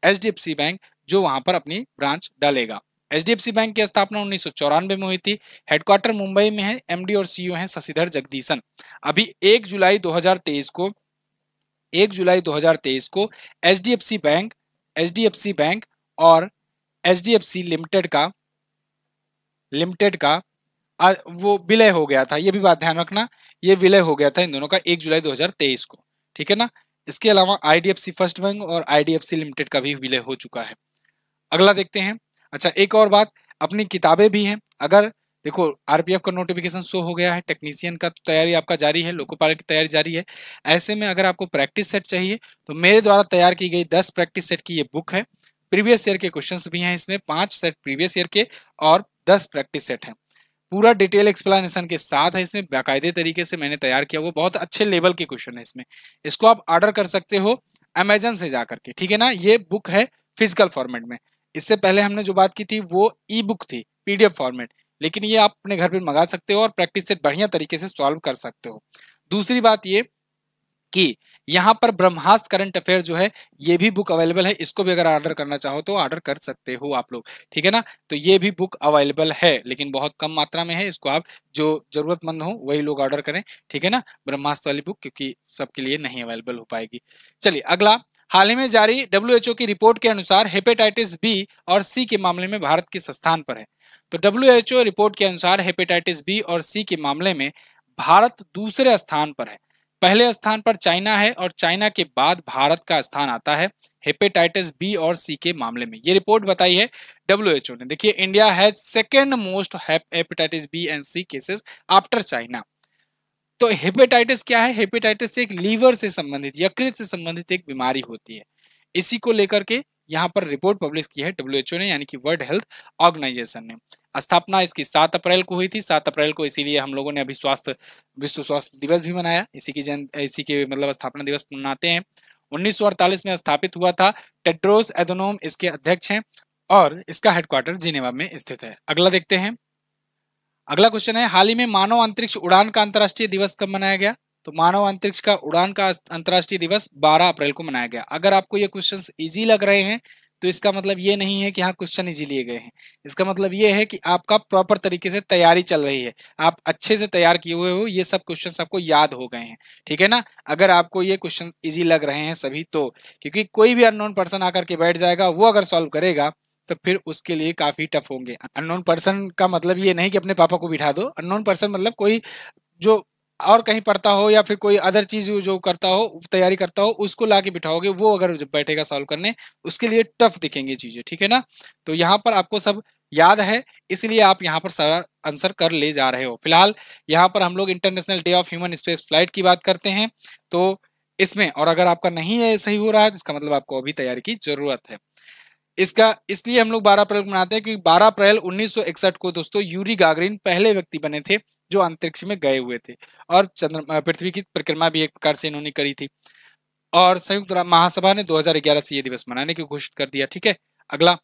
HDFC बैंक, जो वहां पर अपनी ब्रांच डालेगा। HDFC बैंक की स्थापना 1994 में हुई थी। हेडक्वार्टर मुंबई में है, MD और CEO हैं शशिधर जगदीशन। अभी 1 जुलाई 2023 को HDFC बैंक और HDFC लिमिटेड का वो विलय हो गया था। ये भी बात ध्यान रखना, ये विलय हो गया था इन दोनों का 1 जुलाई 2023 को। ठीक है ना, इसके अलावा IDFC फर्स्ट बैंक और IDFC लिमिटेड का भी विलय हो चुका है। अगला देखते हैं। अच्छा, एक और बात, अपनी किताबें भी हैं, अगर देखो आरपीएफ का नोटिफिकेशन शो हो गया है, टेक्नीशियन का तैयारी आपका जारी है, लोको पायलट की तैयारी जारी है। ऐसे में अगर आपको प्रैक्टिस सेट चाहिए तो मेरे द्वारा तैयार की गई 10 प्रैक्टिस सेट की ये बुक है। प्रीवियस ईयर के क्वेश्चंस भी हैं इसमें, 5 सेट प्रीवियस ईयर के और 10 प्रैक्टिस सेट हैं। पूरा डिटेल एक्सप्लेनेशन के साथ है इसमें, बाकायदे तरीके से मैंने तैयार किया हुआ, बहुत अच्छे लेवल के क्वेश्चन है इसमें। इसको आप ऑर्डर कर सकते हो अमेजन से जाकर के, ठीक है ना। ये बुक है फिजिकल फॉर्मेट में। इससे पहले हमने जो बात की थी वो ई बुक थी, पीडीएफ फॉर्मेट, लेकिन ये आप अपने घर पे मंगा सकते हो और प्रैक्टिस से बढ़िया तरीके से सॉल्व कर सकते हो। दूसरी बात ये कि यहाँ पर ब्रह्मास्त्र करंट अफेयर जो है ये भी बुक अवेलेबल है, इसको भी अगर ऑर्डर करना चाहो तो ऑर्डर कर सकते हो आप लोग, ठीक है ना। तो ये भी बुक अवेलेबल है लेकिन बहुत कम मात्रा में है, इसको आप जो जरूरतमंद हो वही लोग ऑर्डर करें, ठीक है ना, ब्रह्मास्त्र वाली बुक, क्योंकि सबके लिए नहीं अवेलेबल हो पाएगी। चलिए अगला, हाल ही में जारी डब्ल्यूएचओ की रिपोर्ट के अनुसार हेपेटाइटिस बी और सी के मामले में भारत किस स्थान पर है। तो डब्ल्यूएचओ रिपोर्ट के अनुसार हेपेटाइटिस बी और सी के मामले में भारत दूसरे स्थान पर है। पहले स्थान पर चाइना है और चाइना के बाद भारत का स्थान आता है हेपेटाइटिस बी और सी के मामले में। ये रिपोर्ट बताई है डब्ल्यूएचओ ने। देखिए India has second most hepatitis B and C cases after China. तो हेपेटाइटिस क्या है? हेपेटाइटिस एक लीवर से संबंधित, यकृत से संबंधित एक बीमारी होती है। इसी को लेकर के यहाँ पर रिपोर्ट पब्लिश की है डब्ल्यूएचओ ने, यानी कि वर्ल्ड हेल्थ ऑर्गेनाइजेशन ने। स्थापना इसकी 7 अप्रैल को हुई थी, 7 अप्रैल को, इसीलिए हम लोगों ने अभी विश्व स्वास्थ्य दिवस भी मनाया, इसी के मतलब स्थापना दिवस मनाते हैं। 1948 में स्थापित हुआ था। टेड्रोस एधनोम इसके अध्यक्ष हैं और इसका हेडक्वार्टर जिनेवा में स्थित है। अगला देखते हैं। अगला क्वेश्चन है, हाल ही में मानव अंतरिक्ष उड़ान का अंतर्राष्ट्रीय दिवस कब मनाया गया। तो मानव अंतरिक्ष का उड़ान का अंतर्राष्ट्रीय दिवस 12 अप्रैल को मनाया गया। अगर आपको ये क्वेश्चंस इजी लग रहे हैं तो इसका मतलब ये नहीं है कि हाँ क्वेश्चन इजी लिए गए हैं, इसका मतलब ये है कि आपका प्रॉपर तरीके से तैयारी चल रही है, आप अच्छे से तैयार किए हुए हो, ये सब क्वेश्चंस आपको याद हो गए हैं, ठीक है ना। अगर आपको ये क्वेश्चन इजी लग रहे हैं सभी तो, क्योंकि कोई भी अननोन पर्सन आकर के बैठ जाएगा, वो अगर सॉल्व करेगा तो फिर उसके लिए काफी टफ होंगे। अननोन पर्सन का मतलब ये नहीं कि अपने पापा को बिठा दो, अननोन पर्सन मतलब कोई जो और कहीं पढ़ता हो या फिर कोई अदर चीज जो करता हो, तैयारी करता हो, उसको ला के बिठाओगे, वो अगर जब बैठेगा सॉल्व करने उसके लिए टफ दिखेंगी चीजें, ठीक है ना। तो यहाँ पर आपको सब याद है, इसलिए आप यहाँ पर सारा आंसर कर ले जा रहे हो। फिलहाल यहाँ पर हम लोग international day of human space flight की बात करते हैं, तो इसमें, और अगर आपका नहीं है सही हो रहा है तो इसका मतलब आपको अभी तैयारी की जरूरत है। इसका इसलिए हम लोग 12 अप्रैल को मनाते हैं क्योंकि 12 अप्रैल 1961 को दोस्तों यूरी गागरिन पहले व्यक्ति बने थे जो अंतरिक्ष में गए हुए थे, और पृथ्वी की परिक्रमा भी एक प्रकार से इन्होंने करी थी। और संयुक्त महासभा ने 2011 से ये दिवस मनाने की घोषित कर दिया, ठीक है। अगला,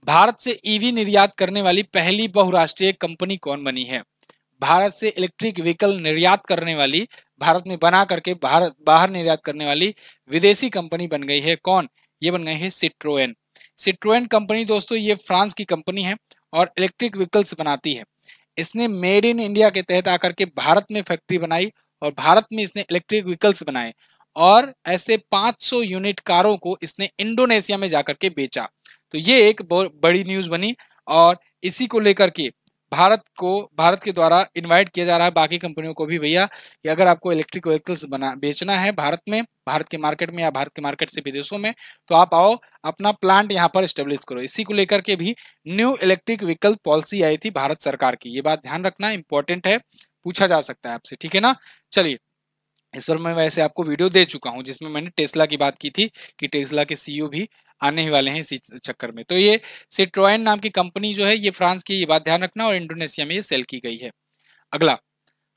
भारत से ईवी निर्यात करने वाली पहली बहुराष्ट्रीय कंपनी कौन बनी है। भारत से इलेक्ट्रिक व्हीकल निर्यात करने वाली, भारत में बना करके भारत बाहर निर्यात करने वाली विदेशी कंपनी बन गई है कौन? ये बन गई है सिट्रोएन। सिट्रोएन कंपनी दोस्तों ये फ्रांस की कंपनी है और इलेक्ट्रिक व्हीकल्स बनाती है। इसने मेड इन इंडिया के तहत आकर के भारत में फैक्ट्री बनाई और भारत में इसने इलेक्ट्रिक व्हीकल्स बनाए, और ऐसे 500 यूनिट कारों को इसने इंडोनेशिया में जाकर के बेचा। तो ये एक बहुत बड़ी न्यूज बनी, और इसी को लेकर के भारत के द्वारा इनवाइट किया जा रहा है बाकी कंपनियों को भी, भैया कि अगर आपको इलेक्ट्रिक व्हीकल्स बेचना है भारत में, भारत के मार्केट में या भारत के मार्केट से विदेशों में, तो आप आओ, अपना प्लांट यहाँ पर स्टेब्लिश करो। इसी को लेकर के भी न्यू इलेक्ट्रिक व्हीकल पॉलिसी आई थी भारत सरकार की, ये बात ध्यान रखना, इंपॉर्टेंट है, पूछा जा सकता है आपसे, ठीक है ना। चलिए, इस पर मैं वैसे आपको वीडियो दे चुका हूं जिसमें मैंने टेस्ला की बात की थी कि टेस्ला के सीईओ भी आने ही वाले हैं इसी चक्कर में। तो ये सिट्रोएन नाम की कंपनी जो है ये फ्रांस की, ये बात ध्यान रखना, और इंडोनेशिया में ये सेल की गई है। अगला,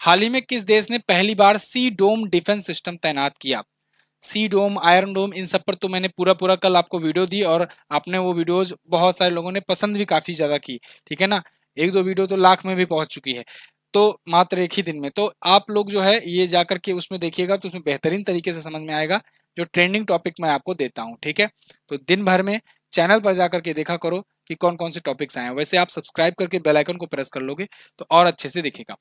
हाल ही में किस देश ने पहली बार सी डोम डिफेंस सिस्टम तैनात किया। सी डोम, आयरन डोम, इन सब पर तो मैंने पूरा पूरा कल आपको वीडियो दी और आपने वो वीडियोज बहुत सारे लोगों ने पसंद भी काफी ज्यादा की, ठीक है ना। 1-2 वीडियो तो लाख में भी पहुंच चुकी है, तो मात्र एक ही दिन में। तो आप लोग जो है ये जाकर के उसमें देखिएगा तो उसमें बेहतरीन तरीके से समझ में आएगा जो ट्रेंडिंग टॉपिक मैं आपको देता हूँ, ठीक है। तो दिन भर में चैनल पर जाकर के देखा करो कि कौन कौन से टॉपिक्स आए हैं। वैसे आप सब्सक्राइब करके बेल आइकन को प्रेस कर लोगे तो और अच्छे से दिखेगा।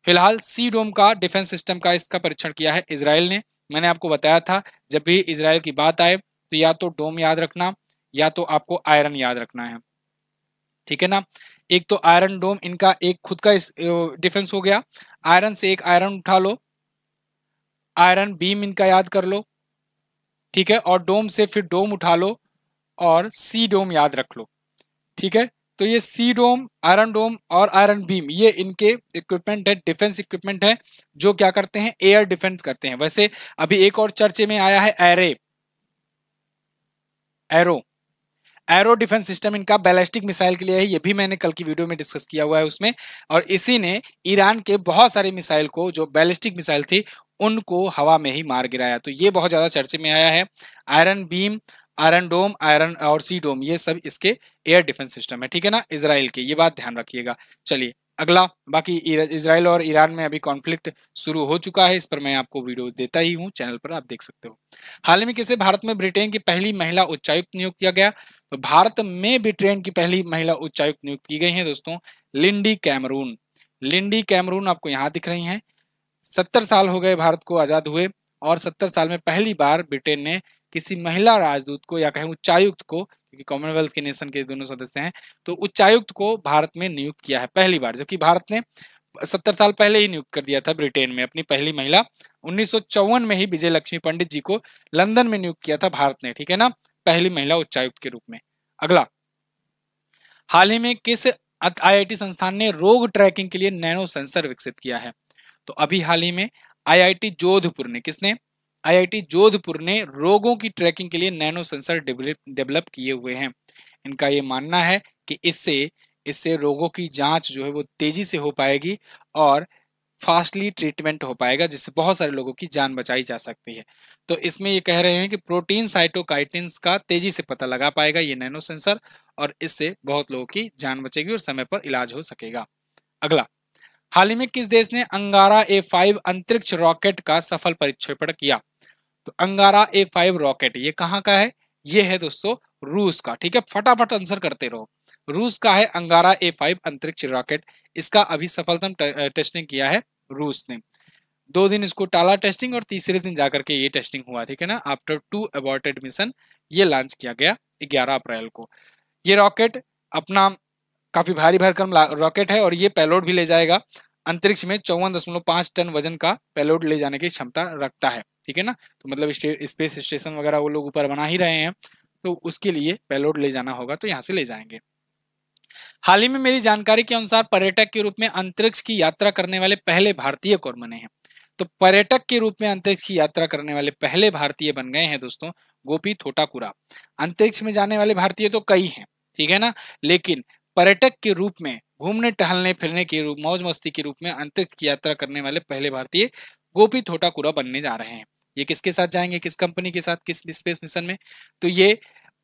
फिलहाल सी डोम का डिफेंस सिस्टम का इसका परीक्षण किया है इजराइल ने। मैंने आपको बताया था जब भी इजराइल की बात आए तो या तो डोम याद रखना या तो आपको आयरन याद रखना है, ठीक है ना। एक तो आयरन डोम इनका एक खुद का डिफेंस हो गया, आयरन से एक आयरन उठा लो, आयरन बीम इनका याद कर लो, ठीक है, और डोम से फिर डोम उठा लो और सी डोम याद रख लो, ठीक है। तो ये सी डोम, आयरन डोम और आयरन बीम, ये इनके इक्विपमेंट है, डिफेंस इक्विपमेंट है, जो क्या करते हैं, एयर डिफेंस करते हैं। वैसे अभी एक और चर्चे में आया है एरो एरो डिफेंस सिस्टम, इनका बैलिस्टिक मिसाइल के लिए है, ये भी मैंने कल की वीडियो में डिस्कस किया हुआ है उसमें। और इसी ने ईरान के बहुत सारे मिसाइल को, जो बैलिस्टिक मिसाइल थी, उनको हवा में ही मार गिराया। तो ये बहुत ज्यादा चर्चे में आया है। आयरन बीम, आयरन डोम, आयरन और सी डोम, ये सब इसके एयर डिफेंस सिस्टम है, ठीक है ना, इजराइल के, ये बात ध्यान रखिएगा। चलिए अगला, बाकी इजराइल और ईरान में अभी कॉन्फ्लिक्ट शुरू हो चुका है, इस पर मैं आपको वीडियो देता ही हूँ, चैनल पर आप देख सकते हो। हाल ही में किसे भारत में ब्रिटेन की पहली महिला उच्चायुक्त नियुक्त किया गया? तो भारत में ब्रिटेन की पहली महिला उच्चायुक्त नियुक्त की गई है दोस्तों, लिंडी कैमरून। लिंडी कैमरून आपको यहाँ दिख रही हैं। 70 साल हो गए भारत को आजाद हुए, और 70 साल में पहली बार ब्रिटेन ने किसी महिला राजदूत को, या कहें उच्चायुक्त को, क्योंकि कॉमनवेल्थ के नेशन के दोनों सदस्य हैं, तो उच्चायुक्त को भारत में नियुक्त किया है पहली बार। जबकि भारत ने 70 साल पहले ही नियुक्त कर दिया था ब्रिटेन में अपनी पहली महिला, 1954 में ही विजय लक्ष्मी पंडित जी को लंदन में नियुक्त किया था भारत ने, ठीक है ना, पहली महिला उच्चायुक्त के रूप में। अगला, हाल ही में किस आईआईटी संस्थान ने रोग ट्रैकिंग के लिए नैनो सेंसर विकसित किया है? तो अभी हाल ही में आईआईटी जोधपुर ने, किसने, आईआईटी जोधपुर ने रोगों की ट्रैकिंग के लिए नैनो सेंसर डेवलप किए हुए हैं। इनका ये मानना है कि इससे इससे रोगों की जांच जो है वो तेजी से हो पाएगी और फास्टली ट्रीटमेंट हो पाएगा, जिससे बहुत सारे लोगों की जान बचाई जा सकती है। तो इसमें ये कह रहे हैं कि प्रोटीन साइटोकाइटिन्स का तेजी से पता लगा पाएगा ये नैनो सेंसर, और इससे बहुत लोगों की जान बचेगी और समय पर इलाज हो सकेगा। अगला, हाल ही में किस देश ने अंगारा A5 अंतरिक्ष रॉकेट का सफल परीक्षण किया? तो अंगारा A5 रॉकेट ये कहाँ का है? ये है दोस्तों रूस का, ठीक है, फटाफट आंसर करते रहो। रूस का है अंगारा A5 अंतरिक्ष रॉकेट, इसका अभी सफलतम टेस्टिंग किया है रूस ने। 2 दिन इसको टाला टेस्टिंग, और तीसरे दिन जाकर के ये टेस्टिंग हुआ, ठीक है ना, आफ्टर 2 अबॉर्टेड मिशन ये लॉन्च किया गया 11 अप्रैल को। ये रॉकेट अपना काफी भारी भरकम रॉकेट है, और ये पेलोड भी ले जाएगा अंतरिक्ष में। 54.5 टन वजन का पेलोड ले जाने की क्षमता रखता है, ठीक है ना। तो मतलब स्पेस स्टेशन वगैरह वो लोग ऊपर बना ही रहे हैं, तो उसके लिए पेलोड ले जाना होगा, तो यहाँ से ले जाएंगे। हाल ही में मेरी जानकारी के अनुसार पर्यटक के रूप में अंतरिक्ष की यात्रा करने वाले पहले भारतीय कौन बने हैं? तो पर्यटक के रूप में अंतरिक्ष की यात्रा करने वाले पहले भारतीय बन गए हैं दोस्तों गोपी थोटाकुरा। अंतरिक्ष में जाने वाले भारतीय तो कई हैं, ठीक है ना, लेकिन पर्यटक के रूप में, घूमने टहलने फिरने के रूप, मौज मस्ती के रूप में अंतरिक्ष की यात्रा करने वाले पहले भारतीय गोपी थोटाकुरा बनने जा रहे हैं। ये किसके साथ जाएंगे, किस कंपनी के साथ, किस स्पेस मिशन में? तो ये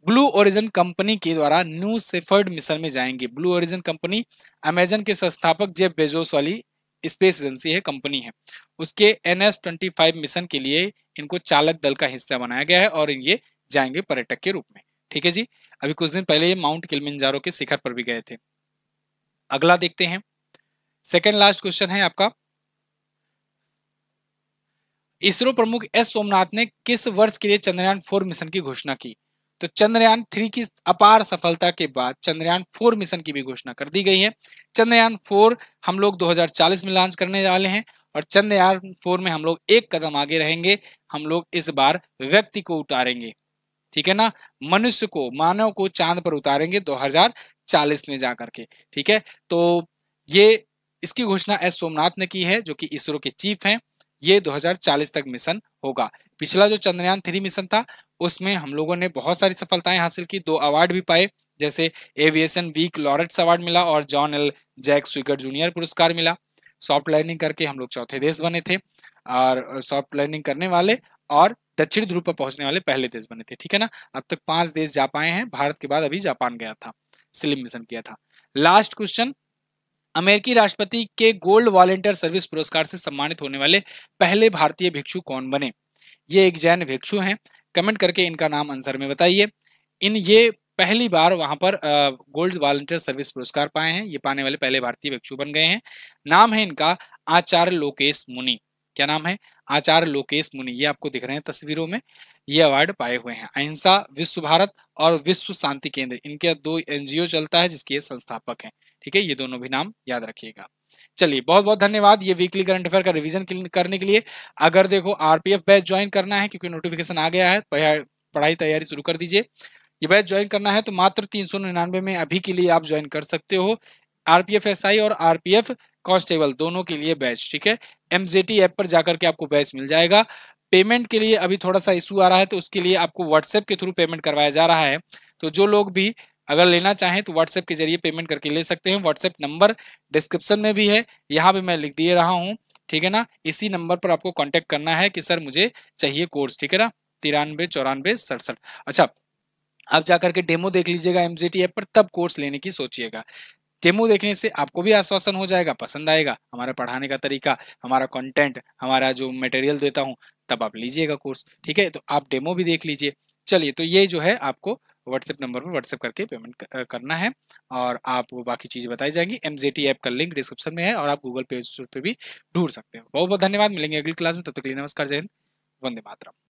ब्लू ओरिजिन कंपनी के द्वारा न्यू शेफर्ड मिशन में जाएंगे। ब्लू ओरिजिन कंपनी अमेजन के संस्थापक जेफ बेजोस वाली स्पेस एजेंसी है, कंपनी है, उसके NS-25 मिशन के लिए इनको चालक दल का हिस्सा बनाया गया है, और ये जाएंगे पर्यटक के रूप में, ठीक है जी। अभी कुछ दिन पहले ये माउंट किलिमंजारो के शिखर पर भी गए थे। अगला देखते हैं, सेकेंड लास्ट क्वेश्चन है आपका, इसरो प्रमुख एस सोमनाथ ने किस वर्ष के लिए चंद्रयान 4 मिशन की घोषणा की? तो चंद्रयान 3 की अपार सफलता के बाद चंद्रयान 4 मिशन की भी घोषणा कर दी गई है। चंद्रयान 4 हम लोग 2040 में लॉन्च करने वाले हैं, और चंद्रयान 4 में हम लोग एक कदम आगे रहेंगे, हम लोग इस बार व्यक्ति को उतारेंगे, ठीक है ना, मनुष्य को, मानव को चांद पर उतारेंगे 2040 में जाकर के, ठीक है। तो ये इसकी घोषणा एस सोमनाथ ने की है, जो कि इसरो के चीफ हैं। ये 2040 तक मिशन होगा। पिछला जो चंद्रयान 3 मिशन था उसमें हम लोगों ने बहुत सारी सफलताएं हासिल की, 2 अवार्ड भी पाए, जैसे एविएशन वीक लॉरेट्स अवार्ड मिला और जॉन एल जैक स्विगर जूनियर पुरस्कार मिला। सॉफ्ट लैंडिंग करके हम लोग चौथे देश बने थे, और सॉफ्ट लैंडिंग करने वाले और दक्षिण ध्रुव पर पहुंचने वाले पहले देश बने थे, ठीक है ना। अब तक 5 देश जा पाए हैं, भारत के बाद अभी जापान गया था, स्लिम मिशन किया था। लास्ट क्वेश्चन, अमेरिकी राष्ट्रपति के गोल्ड वॉलंटियर सर्विस पुरस्कार से सम्मानित होने वाले पहले भारतीय भिक्षु कौन बने? ये एक जैन भिक्षु हैं, कमेंट करके इनका नाम आंसर में बताइए। ये पहली बार वहां पर गोल्ड वॉलंटियर सर्विस पुरस्कार पाए हैं, ये पाने वाले पहले भारतीय भिक्षु बन गए हैं। नाम है इनका आचार्य लोकेश मुनि। क्या नाम है? आचार्य लोकेश मुनि। ये आपको दिख रहे हैं तस्वीरों में, ये अवार्ड पाए हुए हैं। अहिंसा विश्व भारत और विश्व शांति केंद्र, इनके 2 NGO चलता है जिसके ये संस्थापक हैं, ठीक है। ये दोनों भी नाम याद रखिएगा। चलिए बहुत बहुत धन्यवाद ये वीकली करंट अफेयर का रिवीजन करने के लिए। अगर देखो RPF बैच ज्वाइन करना है, क्योंकि नोटिफिकेशन आ गया है, पढ़ाई तैयारी शुरू कर दीजिए। ये बैच ज्वाइन करना है तो मात्र 399 में अभी के लिए आप ज्वाइन कर सकते हो। आरपीएफ एसआई और आरपीएफ कांस्टेबल दोनों के लिए बैच, ठीक है। एमजेटी ऐप पर जाकर के आपको बैच मिल जाएगा। पेमेंट के लिए अभी थोड़ा सा इशू आ रहा है, तो उसके लिए आपको व्हाट्सएप के थ्रू पेमेंट करवाया जा रहा है। तो जो लोग भी अगर लेना चाहें तो व्हाट्सएप के जरिए पेमेंट करके ले सकते हैं। व्हाट्सएप नंबर डिस्क्रिप्शन में भी है, यहाँ पे मैं लिख दिए रहा हूँ, ठीक है ना। इसी नंबर पर आपको कांटेक्ट करना है कि सर मुझे चाहिए कोर्स, ठीक है ना। 93 94 67। अच्छा, आप जाकर के डेमो देख लीजिएगा एमजेटी ऐप पर, तब कोर्स लेने की सोचिएगा। डेमो देखने से आपको भी आश्वासन हो जाएगा, पसंद आएगा हमारा पढ़ाने का तरीका, हमारा कंटेंट, हमारा जो मटेरियल देता हूँ, तब आप लीजिएगा कोर्स, ठीक है। तो आप डेमो भी देख लीजिए। चलिए, तो ये जो है आपको व्हाट्सएप नंबर पर व्हाट्सएप करके पेमेंट करना है, और आप वो बाकी चीज़ें बताई जाएंगी। एमजेटी ऐप का लिंक डिस्क्रिप्शन में है, और आप गूगल पे स्टोर पे भी ढूंढ सकते हैं। बहुत बहुत धन्यवाद, मिलेंगे अगली क्लास में, तब तक के लिए नमस्कार, जय हिंद, वंदे मातरम।